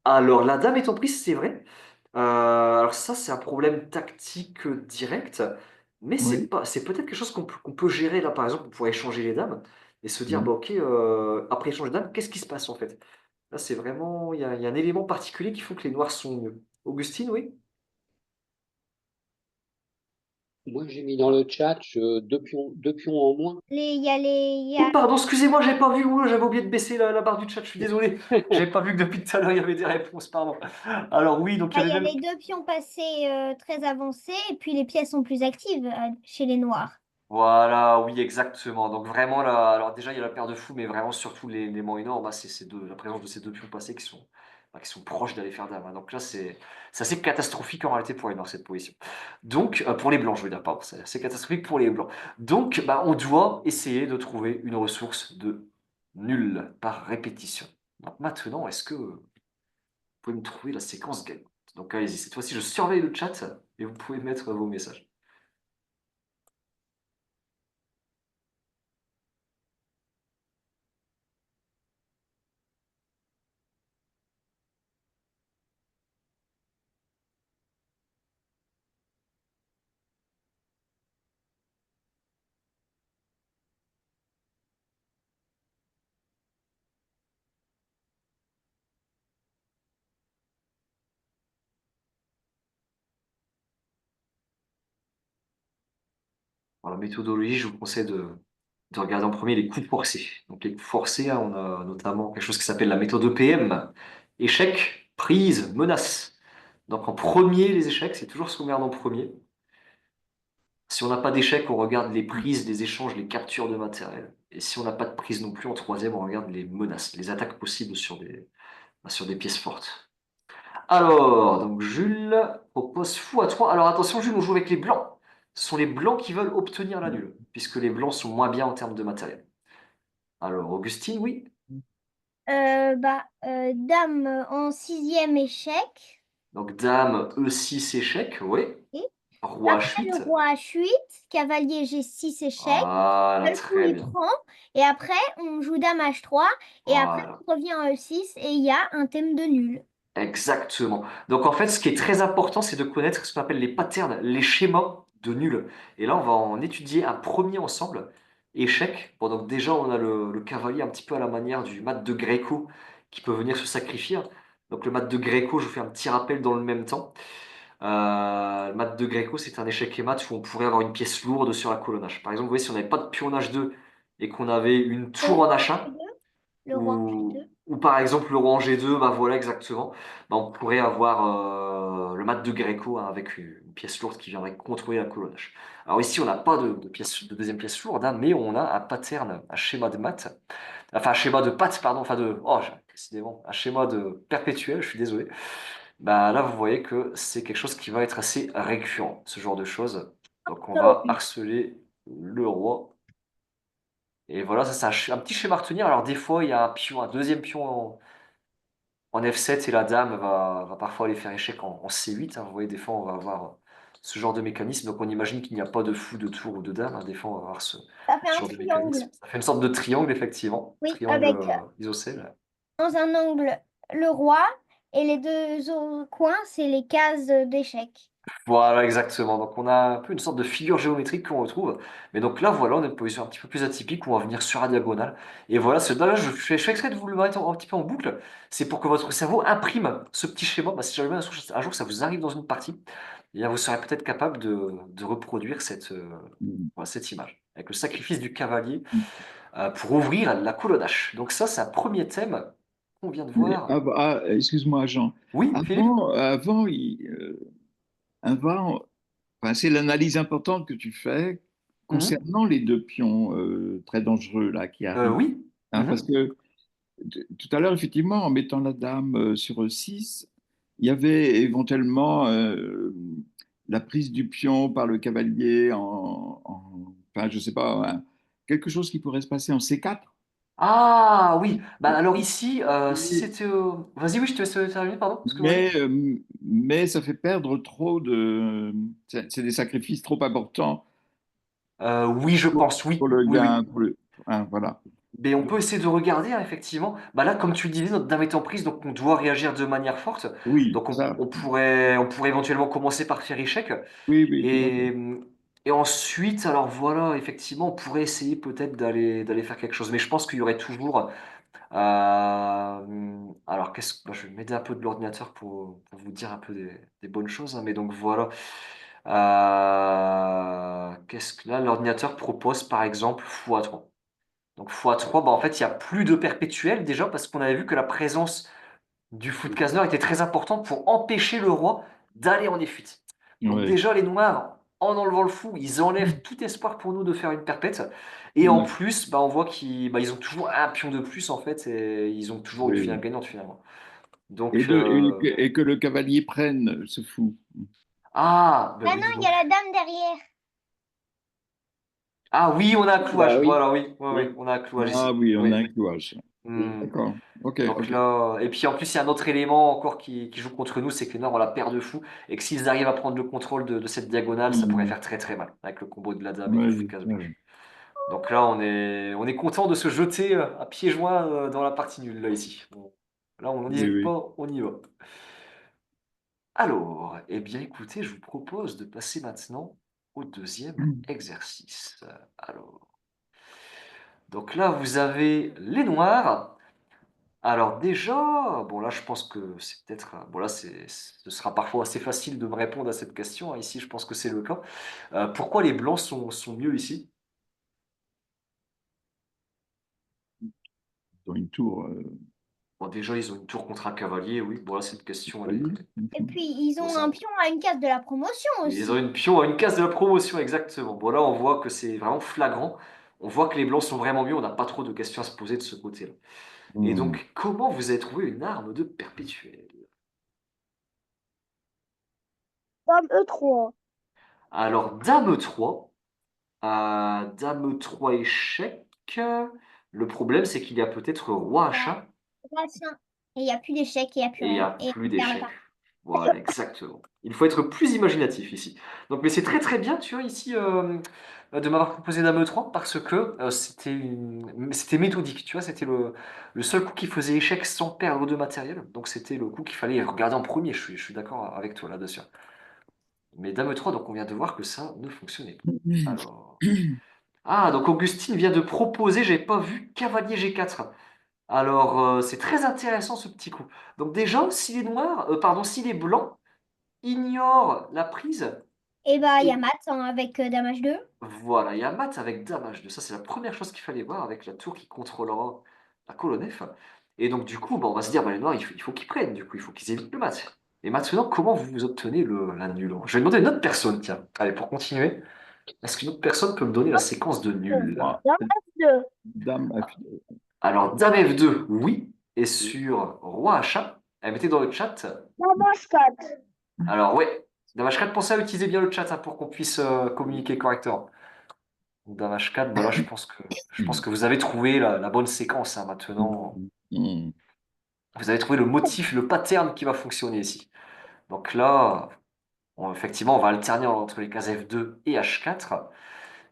Alors, la dame est en prise, c'est vrai. Alors ça, c'est un problème tactique direct, mais Oui. c'est peut-être quelque chose qu'on peut gérer là, par exemple, on pourrait échanger les dames et se dire, Mm. bah ok, après échange de dames, qu'est-ce qui se passe en fait? Là, c'est vraiment, il y a un élément particulier qui faut que les noirs sont mieux. Augustine, oui? Moi, j'ai mis dans le chat deux pions en moins. Il y Oh, a pardon, excusez-moi, j'ai pas vu, oula, j'avais oublié de baisser la barre du chat, je suis désolé. J'avais pas vu que depuis tout à l'heure, il y avait des réponses, pardon. Alors oui, donc il y il y avait a même. les deux pions passés très avancés et puis les pièces sont plus actives chez les noirs. Voilà, oui, exactement. Donc vraiment, là, alors déjà, il y a la paire de fous, mais vraiment, surtout les éléments énormes, c'est la présence de ces deux pions passés qui sont proches d'aller faire dame, hein. Donc là, c'est assez catastrophique en réalité pour les noirs, cette position. Donc, pour les blancs, je veux dire, pardon, c'est assez catastrophique pour les blancs. Donc, bah, on doit essayer de trouver une ressource de nul par répétition. Donc maintenant, est-ce que vous pouvez me trouver la séquence gagnante? Donc allez-y, cette fois-ci, je surveille le chat et vous pouvez mettre vos messages. Dans la méthodologie, je vous conseille de regarder en premier les coups forcés. Donc les coups forcés, hein, on a notamment quelque chose qui s'appelle la méthode EPM. Échec, prise, menace. Donc en premier, les échecs, c'est toujours ce qu'on regarde en premier. Si on n'a pas d'échec, on regarde les prises, les échanges, les captures de matériel. Et si on n'a pas de prise non plus, en troisième, on regarde les menaces, les attaques possibles sur des pièces fortes. Alors, donc Jules propose fou à 3. Alors attention, Jules, on joue avec les blancs. Ce sont les blancs qui veulent obtenir la nulle, puisque les blancs sont moins bien en termes de matériel. Alors, Augustine, oui. Dame en sixième échec. Donc, dame, E6, échec, oui. Et Roi, après le H8. roi H8, cavalier G6 échec. Voilà, Seul coup très il bien. prend. Et après, on joue dame H3. Et après, Voilà. on revient en E6 et il y a un thème de nul. Exactement. Donc en fait, ce qui est très important, c'est de connaître ce qu'on appelle les patterns, les schémas de nul. Et là, on va en étudier un premier ensemble, échec. Bon, donc déjà, on a le cavalier un petit peu à la manière du mat de Gréco qui peut venir se sacrifier. Donc le mat de Gréco, je vous fais un petit rappel dans le même temps. Le mat de Gréco, c'est un échec et mat où on pourrait avoir une pièce lourde sur la colonne H. Par exemple, vous voyez, si on n'avait pas de pion en H2 et qu'on avait une Le tour en roi H1, G2, le roi G2. ou par exemple le roi en G2, bah voilà exactement. Bah, on pourrait avoir le mat de Gréco hein, avec une pièce lourde qui viendrait contrôler la colonne H. Alors ici, on n'a pas de deuxième pièce lourde, hein, mais on a un pattern, un schéma de maths, enfin un schéma de pattes, pardon, enfin de, oh, décidément, un schéma de perpétuel, je suis désolé. Bah là, vous voyez que c'est quelque chose qui va être assez récurrent, ce genre de choses. Donc on va harceler le roi. Et voilà, ça c'est un petit schéma à retenir. Alors des fois, il y a un pion, un deuxième pion en F7 et la dame va parfois aller faire échec en C8. Hein. Vous voyez, des fois, on va avoir ce genre de mécanisme. Donc on imagine qu'il n'y a pas de fou, de tour ou de dame. Hein. Des fois, on va avoir Ça fait ce un genre de mécanisme. triangle. Ça fait une sorte de triangle, effectivement. Oui, Triangle avec isocèle. dans un angle le roi et les deux autres coins, c'est les cases d'échecs. Voilà, exactement. Donc on a un peu une sorte de figure géométrique qu'on retrouve. Mais donc là, voilà, on a une position un petit peu plus atypique où on va venir sur la diagonale. Et voilà, là, je fais exprès de vous le mettre un petit peu en boucle. C'est pour que votre cerveau imprime ce petit schéma. Bah, si jamais un jour ça vous arrive dans une partie, eh bien, vous serez peut-être capable de reproduire Mm. voilà, cette image. Avec le sacrifice du cavalier pour ouvrir la colonne H. Donc ça, c'est un premier thème qu'on vient de Mais voir. excuse-moi, Jean. Oui, Philippe? Avant, enfin, c'est l'analyse importante que tu fais Mhm. concernant les deux pions très dangereux là qui arrivent. Oui. Hein, parce Mhm. que tout à l'heure, effectivement, en mettant la dame sur E6, il y avait éventuellement la prise du pion par le cavalier enfin, je sais pas, hein, quelque chose qui pourrait se passer en C4. Ah oui, bah alors ici, si c'était... Vas-y, oui, je te laisse terminer, pardon, excuse-moi. Mais ça fait perdre trop de... C'est des sacrifices trop importants Oui, je pour, pense, oui, pour le oui, gain. oui. Hein, voilà. Mais on peut essayer de regarder, hein, effectivement. Bah là, comme tu le disais, notre dame est en prise, donc on doit réagir de manière forte. Oui, Donc ça. on pourrait éventuellement commencer par faire échec. Oui, oui, tout à fait. Et, et ensuite, alors voilà, effectivement, on pourrait essayer peut-être d'aller faire quelque chose. Mais je pense qu'il y aurait toujours... alors, bah, je vais m'aider un peu de l'ordinateur pour vous dire un peu des bonnes choses. Hein, mais donc voilà. Qu'est-ce que là, l'ordinateur propose par exemple x3. Donc x3, bah, en fait, il n'y a plus de perpétuel déjà parce qu'on avait vu que la présence du fou de Kazner était très importante pour empêcher le roi d'aller en F8. Donc Oui. déjà, les noirs, en enlevant le fou, ils enlèvent tout espoir pour nous de faire une perpète. Et en Oui, plus, bah, on voit qu'ils ont toujours un pion de plus en fait et ils ont toujours une finale oui. gagnante finalement. Donc, Et que le cavalier prenne ce fou. ah, bah Ah oui, non, dis il y a donc. la dame derrière. Ah oui, on a un Bah clouage. oui, Voilà, oui, oui, oui, oui, on a un clouage Ah ici. oui, on a Oui. un clouage. oui. Hmm. D'accord. Ok, Donc ok. là, et puis en plus, il y a un autre élément encore qui joue contre nous, c'est que Nord ont la paire de fous, et que s'ils arrivent à prendre le contrôle de cette diagonale, ça pourrait Mhm. faire très très mal, avec le combo de la dame et du fou de Oui, Casbah. oui. Donc là, on est content de se jeter à pieds joints dans la partie nulle, là, ici. Là, on Oui, n'hésite oui. pas, on y va. Alors, eh bien écoutez, je vous propose de passer maintenant au deuxième exercice. Alors, donc là, vous avez les noirs. Alors déjà, bon là je pense que c'est peut-être, bon là ce sera parfois assez facile de me répondre à cette question, hein. Ici je pense que c'est le cas. Pourquoi les blancs sont mieux ici? Dans une tour Bon déjà ils ont une tour contre un cavalier, oui, bon là cette question elle est... cavalier. Et puis, ils Bon, ont un pion à une case de la promotion ils ont aussi. une pion à une case de la promotion exactement. Bon là on voit que c'est vraiment flagrant, on voit que les blancs sont vraiment mieux, on n'a pas trop de questions à se poser de ce côté-là. Et Hmm. donc comment vous avez trouvé une arme de perpétuel? Dame E3. Alors dame 3. Dame 3 échec. Le problème, c'est qu'il y a peut-être roi Bah, achat roi 5. Et il n'y a plus d'échecs, et il n'y a plus et il n'y a rien. Et plus on perd la d'échecs. partie. Voilà, exactement. Il faut être plus imaginatif ici. Donc, mais c'est très très bien, tu vois, ici, de m'avoir proposé Dame E3 parce que c'était méthodique, tu vois, c'était le seul coup qui faisait échec sans perdre de matériel. Donc, c'était le coup qu'il fallait regarder en premier. Je suis d'accord avec toi là-dessus. Mais Dame E3, donc on vient de voir que ça ne fonctionnait pas. Alors. Ah, donc Augustine vient de proposer, j'ai pas vu, cavalier G4. Alors, c'est très intéressant ce petit coup. Donc déjà, si les noirs, pardon, si les blancs ignorent la prise, Et bah, il y a et Matt hein, avec Dame H2. voilà, il y a mat avec dame H2. Ça, c'est la première chose qu'il fallait voir avec la tour qui contrôlera la colonne F. Et donc, du coup, bon, on va se dire, bah, les noirs, il faut qu'ils prennent, du coup, il faut qu'ils évitent le mat. Et maintenant, comment vous obtenez la nul? Je vais demander à une autre personne, tiens. Allez, pour continuer, est-ce qu'une autre personne peut me donner la séquence de nul? Moi, Dame F2. dame F2. Alors, dame F2, oui. Et sur roi H1, elle mettait dans le chat. Dame H4. Alors, ouais, dame H4, pensez à utiliser bien le chat hein, pour qu'on puisse communiquer correctement. Donc, dame H4, bah là, je pense que vous avez trouvé la bonne séquence hein, maintenant. Hmm. Vous avez trouvé le motif, le pattern qui va fonctionner ici. Donc là, effectivement, on va alterner entre les cases F2 et H4.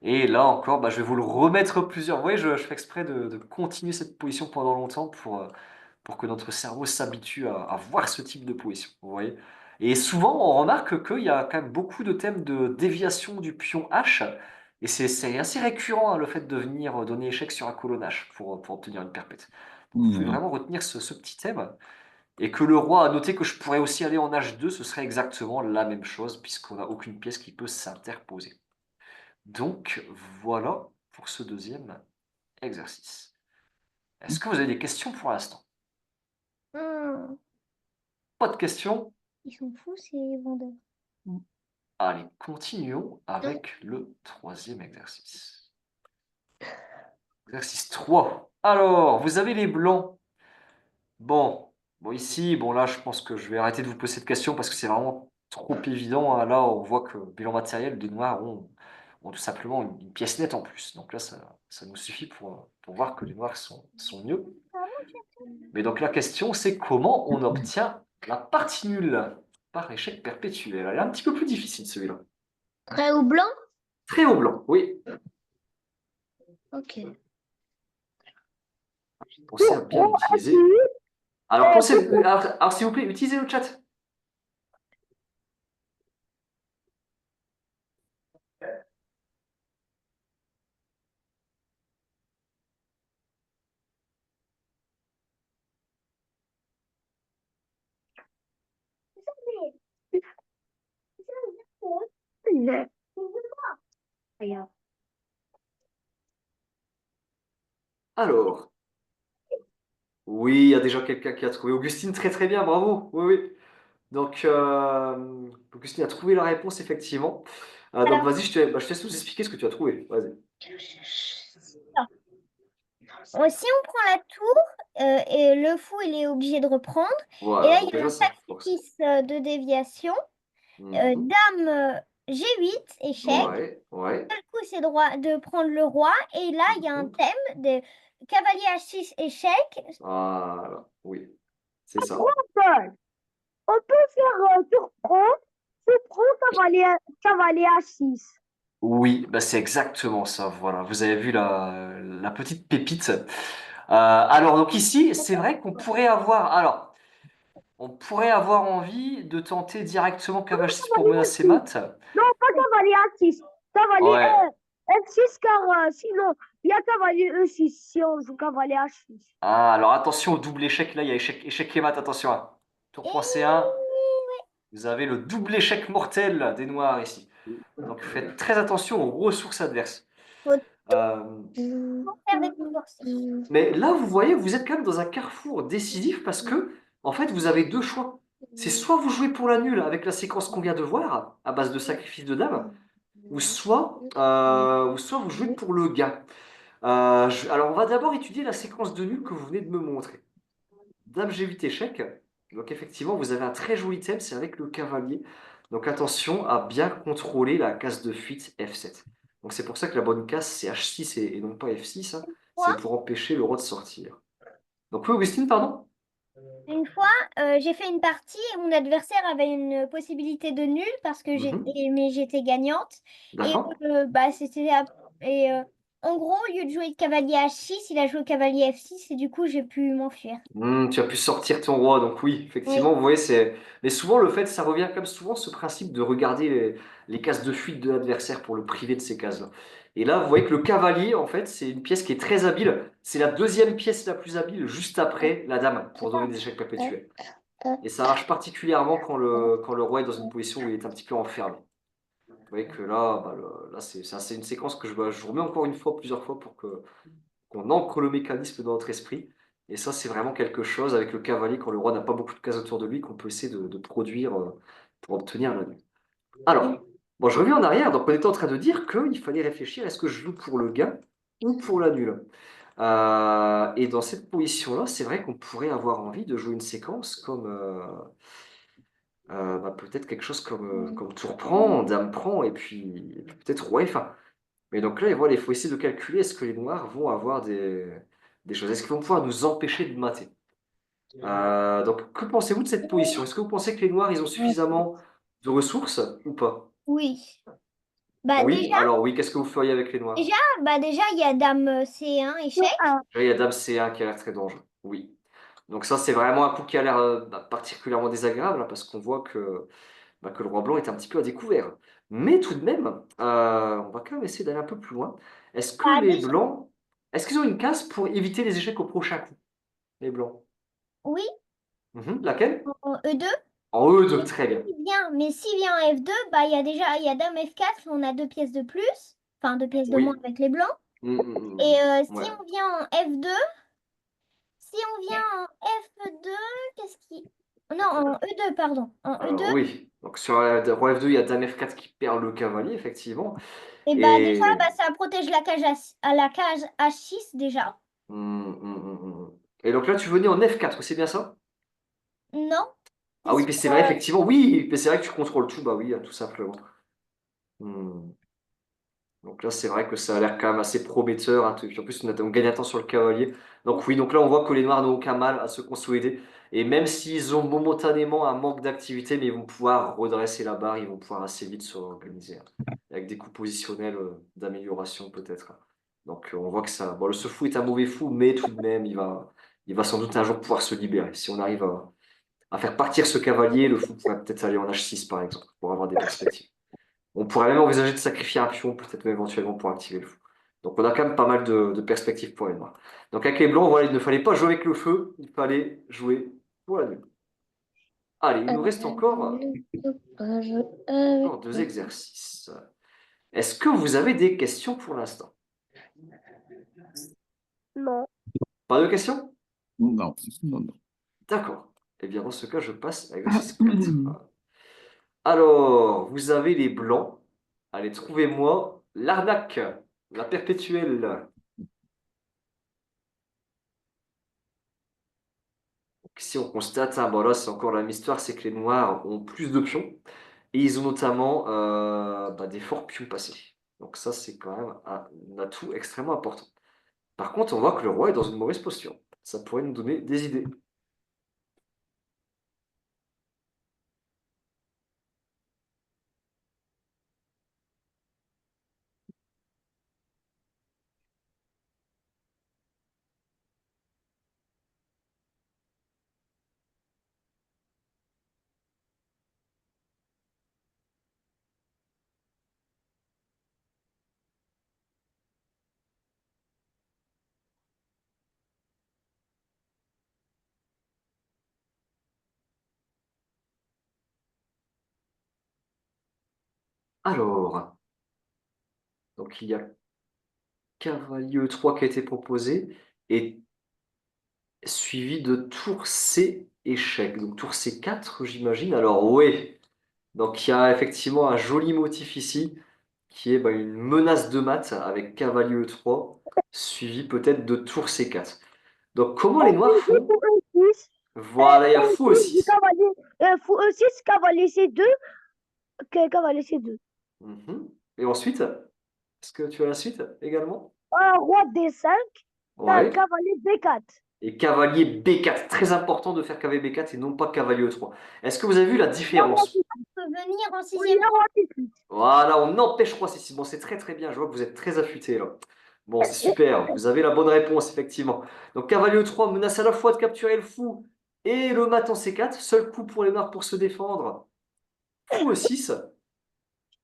Et là encore, bah, je vais vous le remettre plusieurs. Vous voyez, je fais exprès de continuer cette position pendant longtemps pour que notre cerveau s'habitue à voir ce type de position. Vous voyez? Et souvent, on remarque qu'il y a quand même beaucoup de thèmes de déviation du pion H. Et c'est assez récurrent, hein, le fait de venir donner échec sur un colonne H pour obtenir une perpète. Donc, vous pouvez Ouais. vraiment retenir ce petit thème. Et que le roi a noté que je pourrais aussi aller en H2, ce serait exactement la même chose, puisqu'on n'a aucune pièce qui peut s'interposer. Donc, voilà pour ce deuxième exercice. Est-ce que vous avez des questions pour l'instant? Hmm, Pas de questions? ils sont fous, ces vendeurs. Allez, continuons avec le troisième exercice. Exercice 3. Alors, vous avez les blancs. Bon, ici, bon là, je pense que je vais arrêter de vous poser cette question parce que c'est vraiment trop évident, hein. Là, on voit que bilan matériel, les noirs ont tout simplement une pièce nette en plus. Donc là, ça nous suffit pour voir que les noirs sont mieux. Mais donc la question, c'est comment on obtient la partie nulle par échec perpétuel. Elle est un petit peu plus difficile, celui-là. Trait ou blanc? Très haut blanc, oui. Ok. Pensez à bien l'utiliser. Alors, alors, s'il vous plaît, utilisez le chat. Alors, oui, il y a déjà quelqu'un qui a trouvé. Augustine, très très bien, bravo. Oui, oui. Donc, Augustine a trouvé la réponse, effectivement. Donc, Alors, vas-y, je te laisse nous expliquer ce que tu as trouvé. Vas-y. si on prend la tour, et le fou, il est obligé de reprendre. Et Voilà, là, donc il y a déjà, un ça force. sacrifice de déviation. Mhm. Dame G8, échec. Ouais, ouais. Du coup, c'est droit de prendre le roi. Et là, il y a un Mhm. thème de cavalier H6, échec. Voilà, oui, c'est ça. On peut faire tour prend, cavalier A6. Oui, bah c'est exactement ça. Voilà, vous avez vu la petite pépite. Alors, donc ici, c'est vrai qu'on pourrait avoir. Alors, on pourrait avoir envie de tenter directement cavage 6 pour Cavalier menacer A6. mat. Non, pas cavalier A6. Cavalier Ouais. F6, car sinon, il y a cavalier E6 si on joue cavalier H6. Ah, alors attention au double échec. Là, il y a échec et mat. Attention. Hein. Tour point C1. Vous avez le double échec mortel des noirs ici. Donc faites très attention aux ressources adverses. Faut Euh, faire des coups forcés. mais là, vous voyez, vous êtes quand même dans un carrefour décisif parce que, en fait, vous avez deux choix. C'est soit vous jouez pour la nulle avec la séquence qu'on vient de voir, à base de sacrifice de dame, ou soit vous jouez pour le gain. Alors, on va d'abord étudier la séquence de nul que vous venez de me montrer. Dame G8 échec. Donc, effectivement, vous avez un très joli thème, c'est avec le cavalier. Donc, attention à bien contrôler la case de fuite F7. Donc, c'est pour ça que la bonne case, c'est H6 et non pas F6, hein. C'est Quoi? pour empêcher le roi de sortir. Donc, oui, Augustine, pardon? Une fois, j'ai fait une partie et mon adversaire avait une possibilité de nul parce que mais j'étais gagnante. Et D'accord? bah, et, en gros, au lieu de jouer le cavalier H6, il a joué le cavalier F6 et du coup, j'ai pu m'enfuir. Tu as pu sortir ton roi, donc oui, Oui. effectivement, vous voyez, c'est. Mais souvent, le fait, ça revient comme souvent ce principe de regarder les cases de fuite de l'adversaire pour le priver de ces cases-là. Et là, vous voyez que le cavalier, en fait, c'est une pièce qui est très habile. C'est la deuxième pièce la plus habile, juste après la dame, pour donner des échecs perpétuels. Et ça marche particulièrement quand le roi est dans une position où il est un petit peu enfermé. Vous voyez que là, bah, là c'est une séquence que je vous remets encore une fois, plusieurs fois, pour qu'on ancre le mécanisme dans notre esprit. Et ça, c'est vraiment quelque chose avec le cavalier, quand le roi n'a pas beaucoup de cases autour de lui, qu'on peut essayer de produire pour obtenir la nuit. Alors, bon, je reviens en arrière. Donc, on était en train de dire qu'il fallait réfléchir, est-ce que je joue pour le gain ou pour la nulle? Et dans cette position-là, c'est vrai qu'on pourrait avoir envie de jouer une séquence comme bah, peut-être quelque chose comme tour prend, dame prend, et puis peut-être roi F1. Mais donc là, voilà, il faut essayer de calculer, est-ce que les noirs vont avoir des choses? Est-ce qu'ils vont pouvoir nous empêcher de mater? Donc, que pensez-vous de cette position? Est-ce que vous pensez que les noirs, ils ont suffisamment de ressources ou pas? Oui. Bah Oui, déjà, alors oui, qu'est-ce que vous feriez avec les noirs? déjà il y a dame C1 échec. Ah, Là, il y a dame C1 qui a l'air très dangereux. Oui. Donc ça, c'est vraiment un coup qui a l'air bah, particulièrement désagréable, hein, parce qu'on voit que le roi blanc est un petit peu à découvert. Mais tout de même, on va quand même essayer d'aller un peu plus loin. Est-ce que Bah les déjà, blancs, est-ce qu'ils ont une case pour éviter les échecs au prochain coup, les blancs? oui, Laquelle? en E2. En E2, très bien. Mais s'il vient en F2, bah il y a dame F4, on a deux pièces de plus, enfin deux pièces de moins Oui. avec les blancs. Et si Ouais. on vient en F2, si on vient en F2, qu'est-ce qui... Non, en E2, pardon. En E2, Alors oui. Donc sur roi F2, il y a dame F4 qui perd le cavalier, effectivement. et bah déjà, Et bah, ça protège la cage à la cage H6 déjà. Et donc là, tu venais en F4, c'est bien ça? Non, Ah c'est oui, sur, mais c'est vrai, effectivement, oui, mais c'est vrai que tu contrôles tout, bah oui, tout simplement. Hmm. Donc là, c'est vrai que ça a l'air quand même assez prometteur, hein. Puis en plus, on gagne un temps sur le cavalier. Donc oui, donc là, on voit que les noirs n'ont aucun mal à se consolider. Et même s'ils ont momentanément un manque d'activité, mais ils vont pouvoir redresser la barre, ils vont pouvoir assez vite se réorganiser, hein, avec des coups positionnels d'amélioration peut-être, hein. Donc on voit que ça... Bon, le ce fou est un mauvais fou, mais tout de même, il va sans doute un jour pouvoir se libérer. Si on arrive à faire partir ce cavalier, le fou pourrait peut-être aller en H6, par exemple, pour avoir des perspectives. On pourrait même envisager de sacrifier un pion, peut-être même éventuellement pour activer le feu. Donc on a quand même pas mal de perspectives pour les noirs. Donc avec les blancs, voilà, il ne fallait pas jouer avec le feu, il fallait jouer pour la nuit. Allez, il nous reste encore deux exercices. Est-ce que vous avez des questions pour l'instant? non. Pas de questions? Non, non, non. D'accord. Eh bien, dans ce cas, je passe à l'exercice 4. Alors, vous avez les blancs. Allez, trouvez-moi l'arnaque, la perpétuelle. Si on constate, hein, bon là c'est encore la même histoire, c'est que les noirs ont plus de pions et ils ont notamment bah, des forts pions passés. Donc ça c'est quand même un atout extrêmement important. Par contre, on voit que le roi est dans une mauvaise posture. Ça pourrait nous donner des idées. Alors, donc il y a cavalier E3 qui a été proposé et suivi de tour C échec. Donc tour C4 j'imagine. Alors oui, donc il y a effectivement un joli motif ici, qui est bah, une menace de mat avec cavalier E3, suivi peut-être de tour C4. Donc comment les noirs font? Pour E6, Voilà, il y a pour fou E6 du aussi. cavalier, fou E6, cavalier C2, cavalier C2. Et ensuite, est-ce que tu as la suite également? Roi D5, Ouais, cavalier B4. Et cavalier B4. Très important de faire cavalier B4 et non pas cavalier E3. Est-ce que vous avez vu la On différence? peut venir en Oui, sixième. là, on t'écoute. Voilà, on empêche roi C6. Bon, c'est très très bien. Je vois que vous êtes très affûté là. Bon, c'est super. Vous avez la bonne réponse, effectivement. Donc, cavalier E3 menace à la fois de capturer le fou et le mat en C4. Seul coup pour les noirs pour se défendre. Fou E6.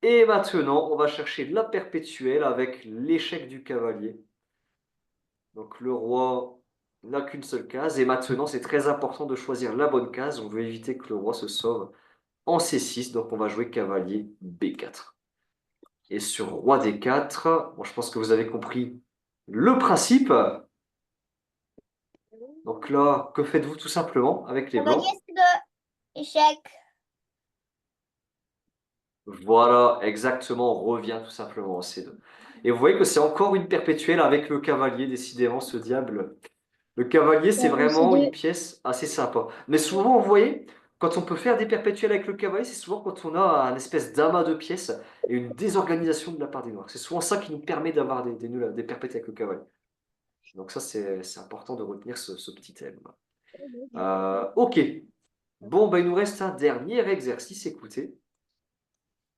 Et maintenant, on va chercher la perpétuelle avec l'échec du cavalier. Donc, le roi n'a qu'une seule case. Et maintenant, c'est très important de choisir la bonne case. On veut éviter que le roi se sauve en C6. Donc, on va jouer cavalier B4. Et sur roi D4, bon, je pense que vous avez compris le principe. Donc là, que faites-vous tout simplement avec les Cavalier blancs? C2. Échec. Voilà, exactement, on revient tout simplement en C2. Et vous voyez que c'est encore une perpétuelle avec le cavalier, décidément, ce diable. Le cavalier, c'est Cavalier vraiment une C2. pièce assez sympa. Mais souvent, vous voyez, quand on peut faire des perpétuelles avec le cavalier, c'est souvent quand on a un espèce d'amas de pièces et une désorganisation de la part des noirs. C'est souvent ça qui nous permet d'avoir des perpétuelles avec le cavalier. Donc ça, c'est important de retenir ce petit thème. Ok. Bon, bah, il nous reste un dernier exercice, écoutez.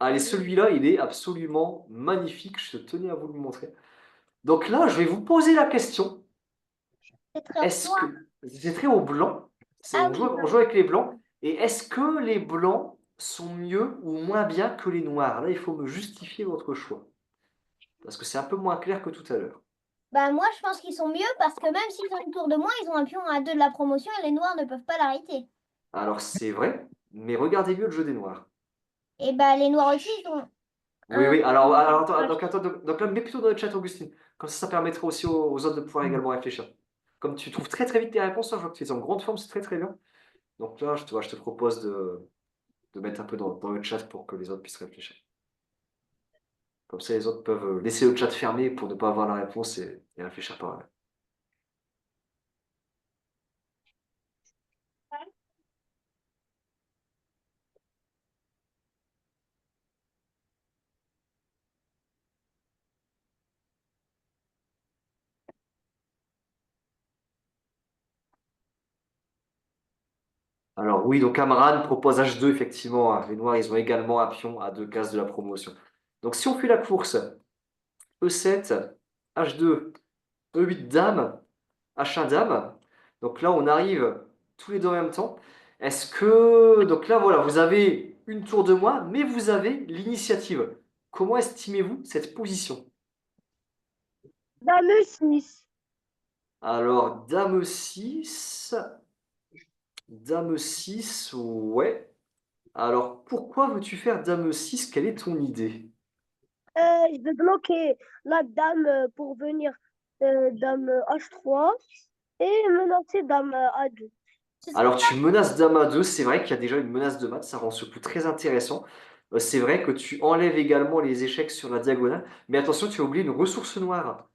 Allez, celui-là, il est absolument magnifique. Je tenais à vous le montrer. Donc là, je vais vous poser la question. C'est très Est-ce noir. que... C'est très au blanc. Ah oui, On joue avec les blancs. Et est-ce que les blancs sont mieux ou moins bien que les noirs? Là, il faut me justifier votre choix. Parce que c'est un peu moins clair que tout à l'heure. bah moi je pense qu'ils sont mieux parce que même s'ils ont une tour de moins, ils ont un pion à 2 de la promotion et les noirs ne peuvent pas l'arrêter. Alors, c'est vrai, mais regardez mieux le jeu des noirs. Et bah les noirs aussi, ils ont Oui, un oui. Alors, H. donc là, mets plutôt dans le chat, Augustine. Comme ça permettra aussi aux autres de pouvoir également réfléchir. Comme tu trouves très très vite tes réponses, hein, je vois que tu es en grande forme, c'est très très bien. Donc là, je te propose de mettre un peu dans le chat pour que les autres puissent réfléchir. Comme ça, les autres peuvent laisser le chat fermé pour ne pas avoir la réponse et réfléchir par eux. Alors oui, donc Amran propose H2, effectivement, hein. Les noirs, ils ont également un pion à 2 cases de la promotion. Donc si on fait la course, E7, H2, E8 dame, H1 dame. Donc là, on arrive tous les deux en même temps. Est-ce que... Donc là, voilà, vous avez une tour de moins, mais vous avez l'initiative. Comment estimez-vous cette position? Dame 6. Alors, Dame 6, ouais. Alors, pourquoi veux-tu faire Dame 6? Quelle est ton idée? Je vais bloquer la dame pour venir dame H3 et menacer dame A2. Ce serait Alors, tu menaces Dame A2, c'est vrai qu'il y a déjà une menace de mat, ça rend ce coup très intéressant. C'est vrai que tu enlèves également les échecs sur la diagonale, mais attention, tu as oublié une ressource noire.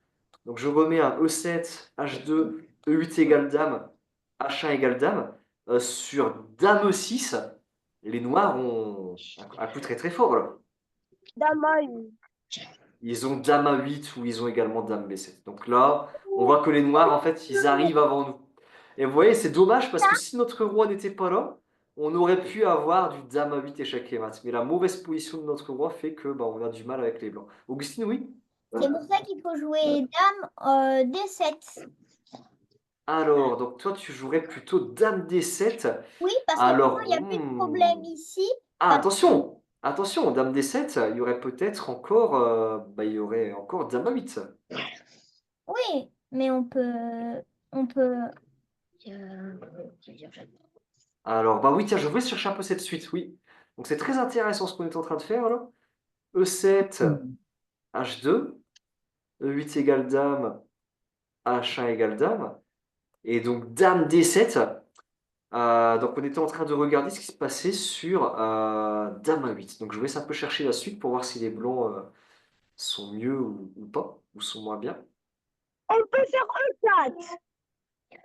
Donc, je remets un E7, H2, E8 égale dame, H1 égale dame. Sur Dame 6, les noirs ont un coup très très fort là. Dame A1. Ils ont Dame 8 ou ils ont également Dame B7. Donc là, on voit que les noirs, en fait, ils arrivent avant nous. Et vous voyez, c'est dommage parce que si notre roi n'était pas là, on aurait pu avoir du Dame 8 échec et mat. Mais la mauvaise position de notre roi fait que bah, on a du mal avec les blancs. Augustine, oui? c'est pour ça qu'il faut jouer dame D7. Alors, donc toi, tu jouerais plutôt Dame D7. Oui, parce que maintenant il Alors, n'y a plus de problème ici. ah, Parce- attention! Attention, Dame D7, il y aurait peut-être encore, bah, il y aurait encore Dame 8. Oui, mais on peut. Alors, bah oui, tiens, je voulais chercher un peu cette suite, oui. Donc c'est très intéressant ce qu'on est en train de faire là. E7, H2, E8 égale dame, H1 égale dame. Et donc dame D7. Donc on était en train de regarder ce qui se passait sur Dame 8. Donc je vais un peu chercher la suite pour voir si les blancs sont mieux ou pas, ou sont moins bien. On peut faire E4.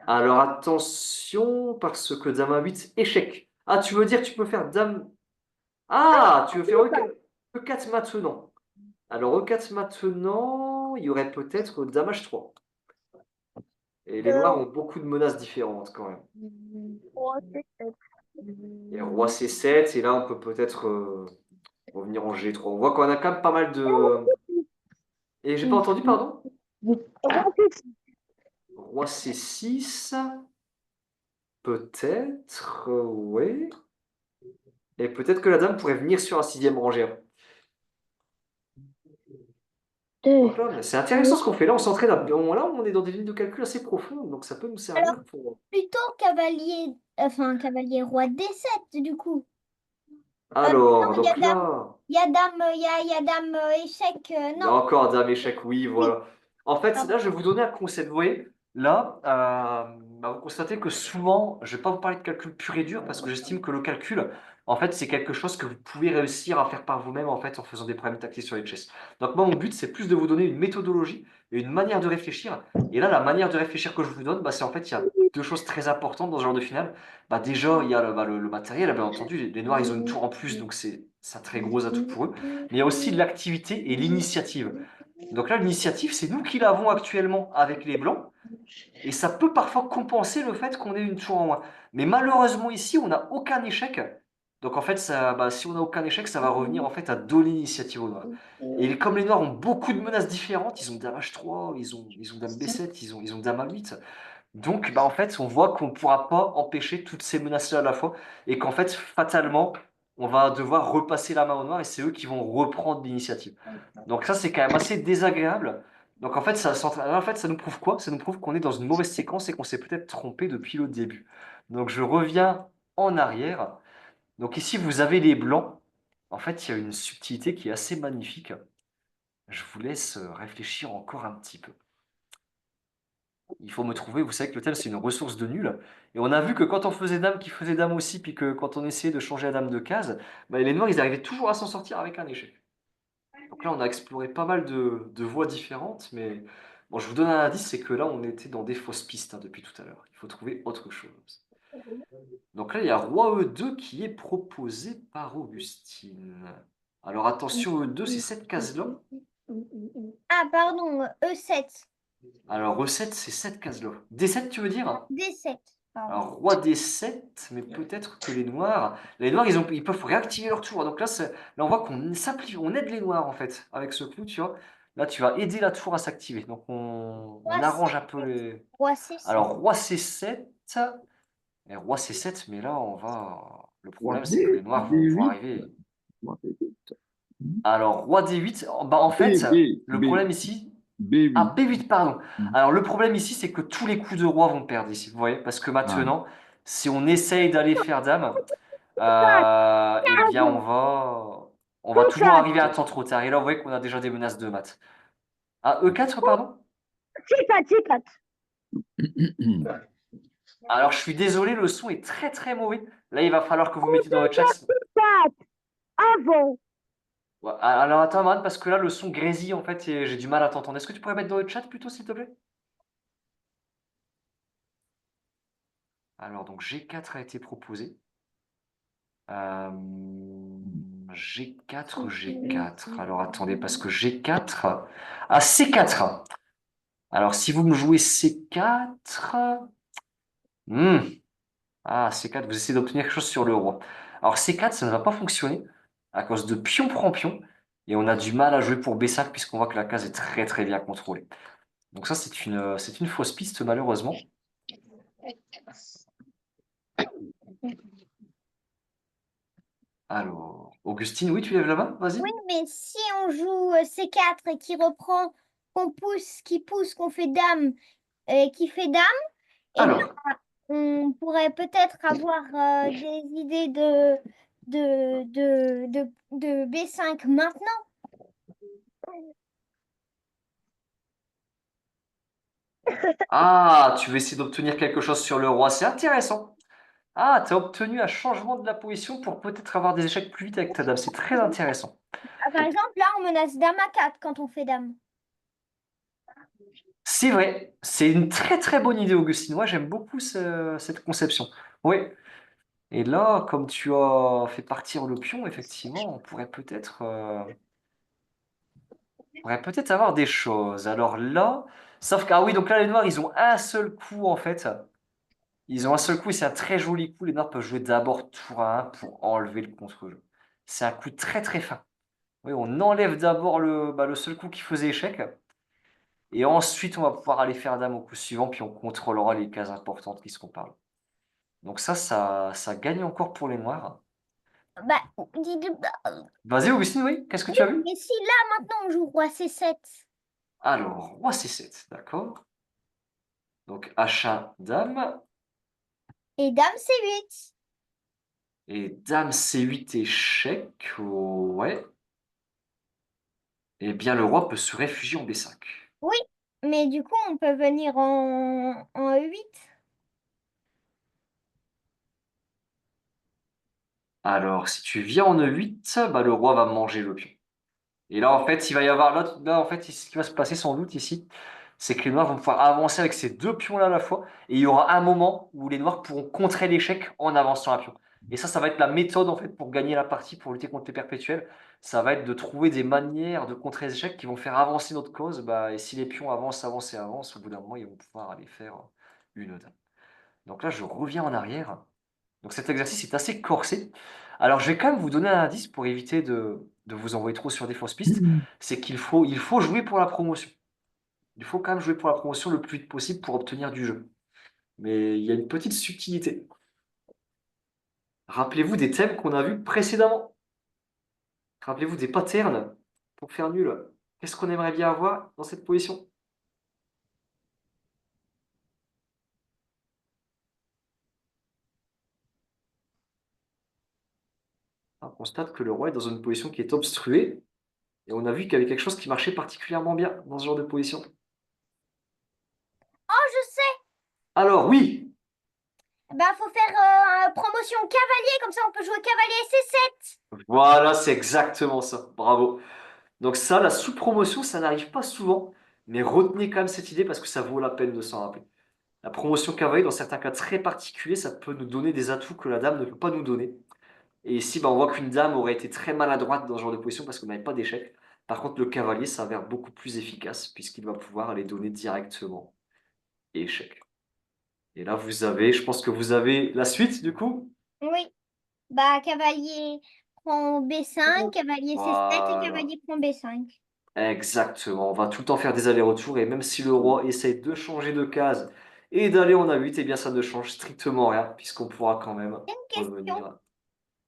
Alors attention, parce que Dame 8, échec. Ah, tu veux dire que tu peux faire dame... Ah, tu veux faire E4 maintenant. Alors E4 maintenant, il y aurait peut-être Dame H3. Et les noirs ont beaucoup de menaces différentes quand même. Et roi C7, et là on peut peut-être revenir en G3. On voit qu'on a quand même pas mal de... Et j'ai pas entendu, pardon? Roi C6, peut-être, oui. Et peut-être que la dame pourrait venir sur un 6e rangé. Donc là, mais c'est intéressant ce qu'on fait. Là, on s'entraîne. Là, on est dans des lignes de calcul assez profondes, donc ça peut nous Alors, servir pour. plutôt cavalier roi D7 du coup. Alors, Il y a donc là, il y a dame échec, il y a non. encore dame échec, oui, Oui, voilà. En fait, pardon. là, je vais vous donner un concept. Vous voyez, là, bah, vous constatez que souvent, je ne vais pas vous parler de calcul pur et dur parce que j'estime que le calcul, en fait, c'est quelque chose que vous pouvez réussir à faire par vous-même en fait, en faisant des problèmes tactiques sur les chess. Donc, moi, mon but, c'est plus de vous donner une méthodologie et une manière de réfléchir. Et là, la manière de réfléchir que je vous donne, bah, c'est en fait, il y a deux choses très importantes dans ce genre de finale. Bah, déjà, il y a le matériel, bien entendu. Les Noirs, ils ont une tour en plus, donc c'est un très gros atout pour eux. Mais il y a aussi l'activité et l'initiative. Donc là, l'initiative, c'est nous qui l'avons actuellement avec les Blancs, et ça peut parfois compenser le fait qu'on ait une tour en moins. Mais malheureusement ici, on n'a aucun échec. Donc en fait, ça, bah, si on n'a aucun échec, ça va revenir en fait à donner l'initiative aux Noirs. Et comme les Noirs ont beaucoup de menaces différentes, ils ont Dame H3, ils ont Dame B7, ils ont Dame A8. Donc, bah, en fait, on voit qu'on ne pourra pas empêcher toutes ces menaces-là à la fois et qu'en fait, fatalement, on va devoir repasser la main aux Noirs et c'est eux qui vont reprendre l'initiative. Donc ça, c'est quand même assez désagréable. Donc en fait, ça nous prouve quoi? Ça nous prouve qu'on est dans une mauvaise séquence et qu'on s'est peut-être trompé depuis le début. Donc je reviens en arrière. Donc ici, vous avez les blancs. En fait, il y a une subtilité qui est assez magnifique. Je vous laisse réfléchir encore un petit peu. Il faut me trouver, vous savez que le thème c'est une ressource de nul. Et on a vu que quand on faisait dame, qui faisait dame aussi, puis que quand on essayait de changer la dame de case, bah, les noirs ils arrivaient toujours à s'en sortir avec un échec. Donc là on a exploré pas mal de voies différentes, mais bon, je vous donne un indice, c'est que là on était dans des fausses pistes hein, depuis tout à l'heure. Il faut trouver autre chose. Donc là il y a roi E2 qui est proposé par Augustine. Alors attention, E2 c'est cette case-là. Ah, pardon, E7. Alors recette c'est cette case-là. D7 tu veux dire? D7, pardon. Alors, roi D7, mais peut-être que les noirs, ils peuvent réactiver leur tour. Donc là, là on voit qu'on simplifie, on aide les noirs en fait avec ce coup, tu vois. Là, tu vas aider la tour à s'activer. Donc on Roi arrange un C7. peu les. Roi C7. Alors, roi C7, et roi C7, mais là, on va. Le Roi problème, c'est que les D, noirs vont D8. arriver. Roi D8. Alors, roi D8, bah en B, fait, B, le B, problème ici. Ah, B8. B8, pardon. Alors, le problème ici, c'est que tous les coups de roi vont perdre ici. Vous voyez? Parce que Ah, maintenant, si on essaye d'aller faire dame. Eh bien, on va toujours arriver à temps trop tard. Et là, vous voyez qu'on a déjà des menaces de maths. Ah, E4, pardon? Alors, je suis désolé, le son est très très mauvais. Là, il va falloir que vous mettiez dans le chat. Ouais, alors, attends, Marine, parce que là, le son grésille en fait et j'ai du mal à t'entendre. Est-ce que tu pourrais mettre dans le chat plutôt, s'il te plaît? Alors, donc, G4 a été proposé. Euh, G4, G4. Alors, attendez, parce que G4. Ah, C4. Alors, si vous me jouez C4. Ah, C4, vous essayez d'obtenir quelque chose sur le roi. Alors, C4, ça ne va pas fonctionner à cause de pion prend pion. Et on a du mal à jouer pour B5 puisqu'on voit que la case est très très bien contrôlée. Donc ça, c'est une fausse piste malheureusement. Alors, Augustine, oui, tu lèves la main, vas-y. Oui, mais si on joue C4 et qui reprend, qui pousse, qu'on fait dame et qui fait dame, et ben, Alors, on pourrait peut-être avoir des idées de B5 maintenant. ah, tu veux essayer d'obtenir quelque chose sur le roi, c'est intéressant. Ah, tu as obtenu un changement de la position pour peut-être avoir des échecs plus vite avec ta dame, c'est très intéressant. Ah, par exemple, là, on menace dame à 4 quand on fait dame. C'est vrai, c'est une très très bonne idée, Augustine. Moi, j'aime beaucoup cette conception. Oui. Et là, comme tu as fait partir le pion, effectivement, on pourrait peut-être avoir des choses. Alors là, Sauf que, ah oui, donc là, les noirs, ils ont un seul coup, en fait. Ils ont un seul coup et c'est un très joli coup. Les noirs peuvent jouer d'abord tour à 1 pour enlever le contre-jeu. C'est un coup très très fin. Oui, on enlève d'abord le seul coup qui faisait échec. Et ensuite, on va pouvoir aller faire dame au coup suivant, puis on contrôlera les cases importantes qui seront par là. Donc ça gagne encore pour les noirs. Bah, dis Vas-y, Augustine, oui, qu'est-ce que oui, tu as vu? mais si là, maintenant, on joue roi C7 Alors, roi C7, d'accord. Donc H1, dame. et dame C8. Et dame C8, échec. Ouais. Eh bien, le roi peut se réfugier en B5. Oui, mais du coup, on peut venir en E8. Alors, si tu viens en E8, bah, le roi va manger le pion. Et là, en fait, il va y avoir l'autre. Là, en fait, ce qui va se passer sans doute ici, c'est que les noirs vont pouvoir avancer avec ces deux pions-là à la fois. Et il y aura un moment où les noirs pourront contrer l'échec en avançant un pion. Et ça va être la méthode, en fait, pour gagner la partie, pour lutter contre les perpétuels. Ça va être de trouver des manières de contrer les échecs qui vont faire avancer notre cause. Bah, et si les pions avancent, avancent et avancent, au bout d'un moment, ils vont pouvoir aller faire une dame. Donc là, je reviens en arrière. Donc cet exercice est assez corsé. Alors je vais quand même vous donner un indice pour éviter de vous envoyer trop sur des fausses pistes. C'est qu'il faut jouer pour la promotion. Il faut quand même jouer pour la promotion le plus vite possible pour obtenir du jeu. Mais il y a une petite subtilité. Rappelez-vous des thèmes qu'on a vus précédemment. Rappelez-vous des patterns pour faire nul. Qu'est-ce qu'on aimerait bien avoir dans cette position? On constate que le roi est dans une position qui est obstruée. Et on a vu qu'il y avait quelque chose qui marchait particulièrement bien dans ce genre de position. Oh, je sais! Alors oui, Bah, faut faire promotion cavalier, comme ça on peut jouer cavalier C7. voilà, c'est exactement ça. Bravo. Donc ça, la sous-promotion, ça n'arrive pas souvent, mais retenez quand même cette idée parce que ça vaut la peine de s'en rappeler. La promotion cavalier, dans certains cas très particuliers, ça peut nous donner des atouts que la dame ne peut pas nous donner. Et ici, bah, on voit qu'une dame aurait été très maladroite dans ce genre de position parce qu'on n'avait pas d'échec. Par contre, le cavalier s'avère beaucoup plus efficace puisqu'il va pouvoir aller donner directement échec. Et là, je pense que vous avez la suite du coup. Oui, bah, cavalier prend B5, cavalier C7 et Voilà. cavalier prend B5. Exactement, on va tout le temps faire des allers-retours et même si le roi essaye de changer de case et d'aller en A8, eh bien ça ne change strictement rien puisqu'on pourra quand même Une question. revenir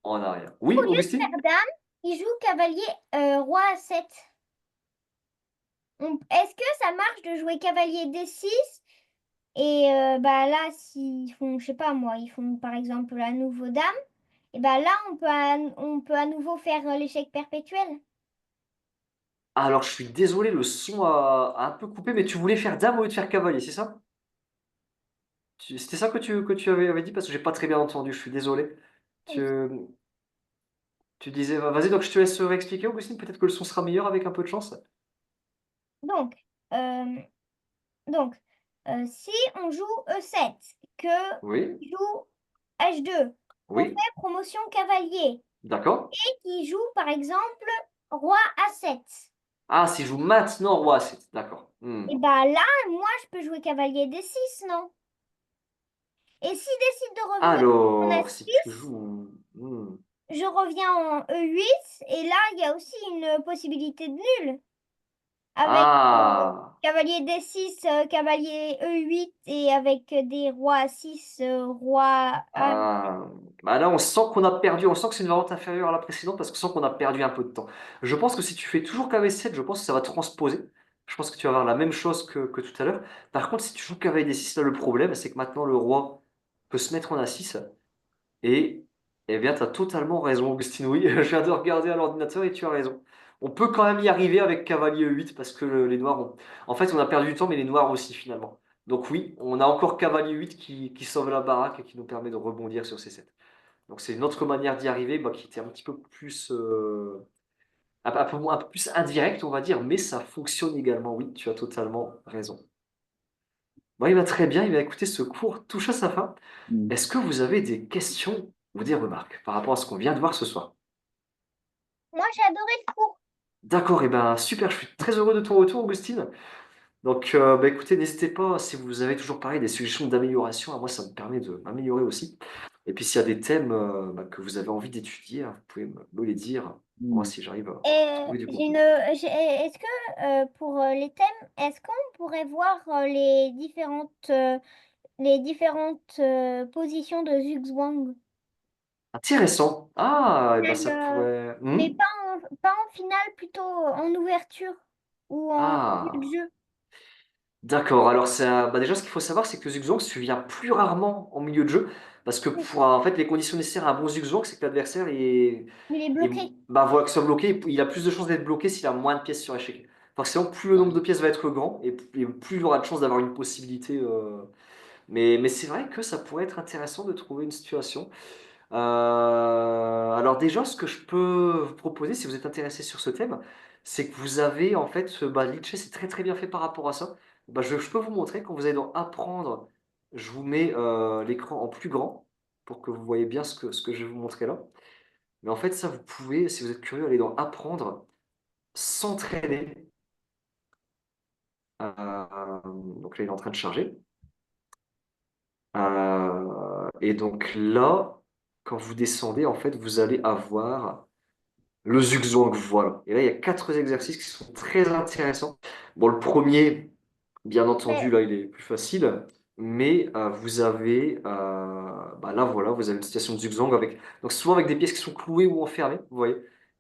en arrière. Au Oui, lieu de Augustine? faire dame, il joue cavalier roi A7. Est-ce que ça marche de jouer cavalier D6 et bah là, s'ils font, je sais pas moi, ils font par exemple à nouveau dame, et bah là, on peut à nouveau faire l'échec perpétuel. Alors je suis désolé, le son a un peu coupé, mais tu voulais faire dame au lieu de faire cavalier, c'est ça? C'était ça que tu avais dit parce que j'ai pas très bien entendu, je suis désolé. Tu, tu disais, vas-y, donc je te laisse réexpliquer, Augustine, peut-être que le son sera meilleur avec un peu de chance. Donc, euh, donc si on joue E7, que Oui, il joue H2, qu'on oui, fait promotion cavalier, d'accord. et qui joue par exemple roi A7, Ah, si je joue maintenant roi A7, d'accord. et bah là, moi, je peux jouer cavalier D6, non? Et s'il décide de revenir en Alors, si tu F6, joues... je reviens en E8 et là, il y a aussi une possibilité de nul avec Ah, cavalier D6, cavalier E8 et avec des rois A6, roi A. ah. Bah là, on sent qu'on a perdu, on sent que c'est une variante inférieure à la précédente parce qu'on sent qu'on a perdu un peu de temps. Je pense que si tu fais toujours KV7, je pense que ça va transposer. Je pense que tu vas avoir la même chose que tout à l'heure. Par contre, si tu joues cavalier D6, là, le problème, c'est que maintenant le roi peut se mettre en A6 et, eh bien, tu as totalement raison, Augustine. Oui, je viens de regarder à l'ordinateur et tu as raison. On peut quand même y arriver avec cavalier E8 parce que les noirs ont... En fait, on a perdu du temps, mais les noirs aussi, finalement. Donc oui, on a encore cavalier 8 qui sauve la baraque et qui nous permet de rebondir sur C7. Donc c'est une autre manière d'y arriver bah, qui était un petit peu plus... un peu plus indirecte, on va dire, mais ça fonctionne également. Oui, tu as totalement raison. Bon, il va très bien. Il va écouter ce cours touche à sa fin. Mm. Est-ce que vous avez des questions ou des remarques par rapport à ce qu'on vient de voir ce soir? Moi, j'ai adoré le cours. D'accord, et ben super, je suis très heureux de ton retour, Augustine. Donc, bah, écoutez, n'hésitez pas, si vous avez toujours pareil des suggestions d'amélioration, à moi ça me permet de m'améliorer aussi. Et puis s'il y a des thèmes bah, que vous avez envie d'étudier, hein, vous pouvez me les dire. Moi, Hmm. si j'arrive à Et trouver du j'ai contenu. est-ce que pour les thèmes, est-ce qu'on pourrait voir les différentes positions de Zhuge-Wang? Intéressant. Ah, et ben ça Finale, pourrait. mais Hmm. pas en finale, plutôt en ouverture ou en milieu de Ah, jeu. d'accord. Alors ça, bah déjà, ce qu'il faut savoir, c'est que Zhuge-Zhang se vient plus rarement en milieu de jeu, parce que Oui, pour en fait les conditions nécessaires à un bon Zhuge-Zhang, c'est que l'adversaire il est est bloqué. bah voilà que soit bloqué, il a plus de chances d'être bloqué s'il a moins de pièces sur échec. Forcément, plus le nombre de Ouais. pièces va être grand, et plus il aura de chances d'avoir une possibilité. Mais c'est vrai que ça pourrait être intéressant de trouver une situation. Alors déjà, ce que je peux vous proposer, si vous êtes intéressé sur ce thème, c'est que vous avez en fait, bah, Lichess c'est très très bien fait par rapport à ça. Bah, je peux vous montrer quand vous allez dans Apprendre, je vous mets l'écran en plus grand pour que vous voyez bien ce que je vais vous montrer là. Mais en fait, ça, vous pouvez, si vous êtes curieux, aller dans Apprendre, s'entraîner. Donc là, il est en train de charger. Et donc là, quand vous descendez, en fait, vous allez avoir le zugzwang, voilà. Et là, il y a 4 exercices qui sont très intéressants. Bon, le premier, bien entendu, Mais là, il est plus facile. Mais vous avez, bah là, voilà, vous avez une situation de zugzwang avec, donc souvent avec des pièces qui sont clouées ou enfermées, vous voyez.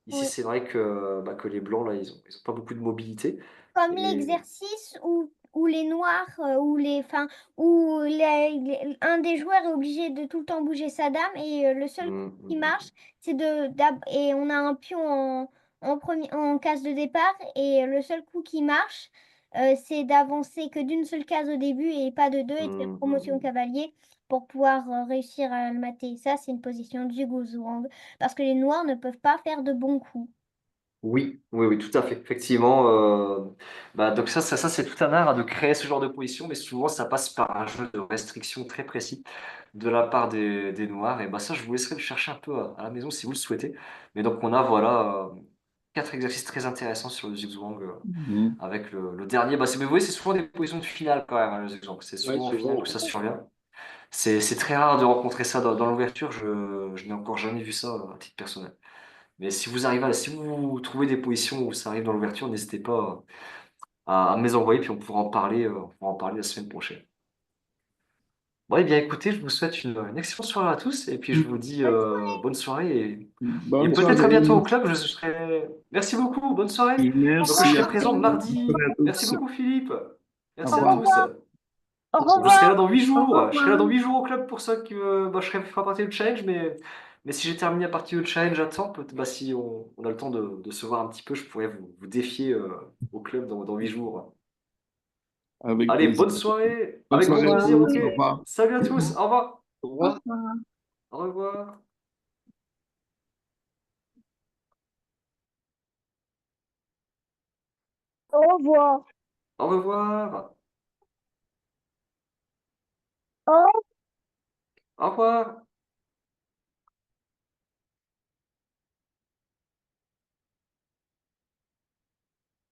Ici, oui. c'est vrai que, bah, que les blancs, là, ils ont pas beaucoup de mobilité. Comme Et, l'exercice où les noirs, enfin, un des joueurs est obligé de tout le temps bouger sa dame et le seul coup qui marche, c'est et on a un pion en case de départ et le seul coup qui marche, c'est d'avancer que d'une seule case au début et pas de deux et de faire promotion cavalier pour pouvoir réussir à le mater. Ça, c'est une position du Zhuang parce que les noirs ne peuvent pas faire de bons coups. Oui, oui, oui, tout à fait. Effectivement, bah, donc ça c'est tout un art hein, de créer ce genre de position, mais souvent ça passe par un jeu de restrictions très précis de la part des Noirs. Et bah ça, je vous laisserai le chercher un peu à la maison si vous le souhaitez. Mais donc on a voilà 4 exercices très intéressants sur le zigzag Hmm. avec le dernier. Bah, mais vous voyez, c'est souvent des positions de finale quand même, hein, le zigzag. C'est Ouais, souvent en finale souvent, que ouais. ça survient. C'est très rare de rencontrer ça dans l'ouverture. Je n'ai encore jamais vu ça à titre personnel. Mais si vous arrivez si vous trouvez des positions où ça arrive dans l'ouverture, n'hésitez pas à me les envoyer, puis on pourra en parler la semaine prochaine. Bon, eh bien, écoutez, je vous souhaite une excellente soirée à tous, et puis je vous dis Bonne bonne soirée, et Bonne peut-être à soirée. bientôt au club. Je serai. Merci beaucoup, bonne soirée. Donc, je Merci à serai présent mardi. à Merci tous. beaucoup, Philippe. Au Merci à revoir. tous. Au Bon, je serai là revoir. dans 8 Au jours. Je serai là revoir. dans 8 jours au club pour ceux qui. Bah, ferai partie du challenge, mais si j'ai terminé la partie du challenge à temps, bah, si on a le temps de se voir un petit peu, je pourrais vous défier au club dans 8 jours. Avec Allez, plaisir. bonne soirée. Bonne Avec grand soirée à plaisir, ok. tous. Au revoir. Salut à tous. Au revoir. Au Au revoir. revoir. Au revoir. Au revoir. Au revoir. Au Au revoir.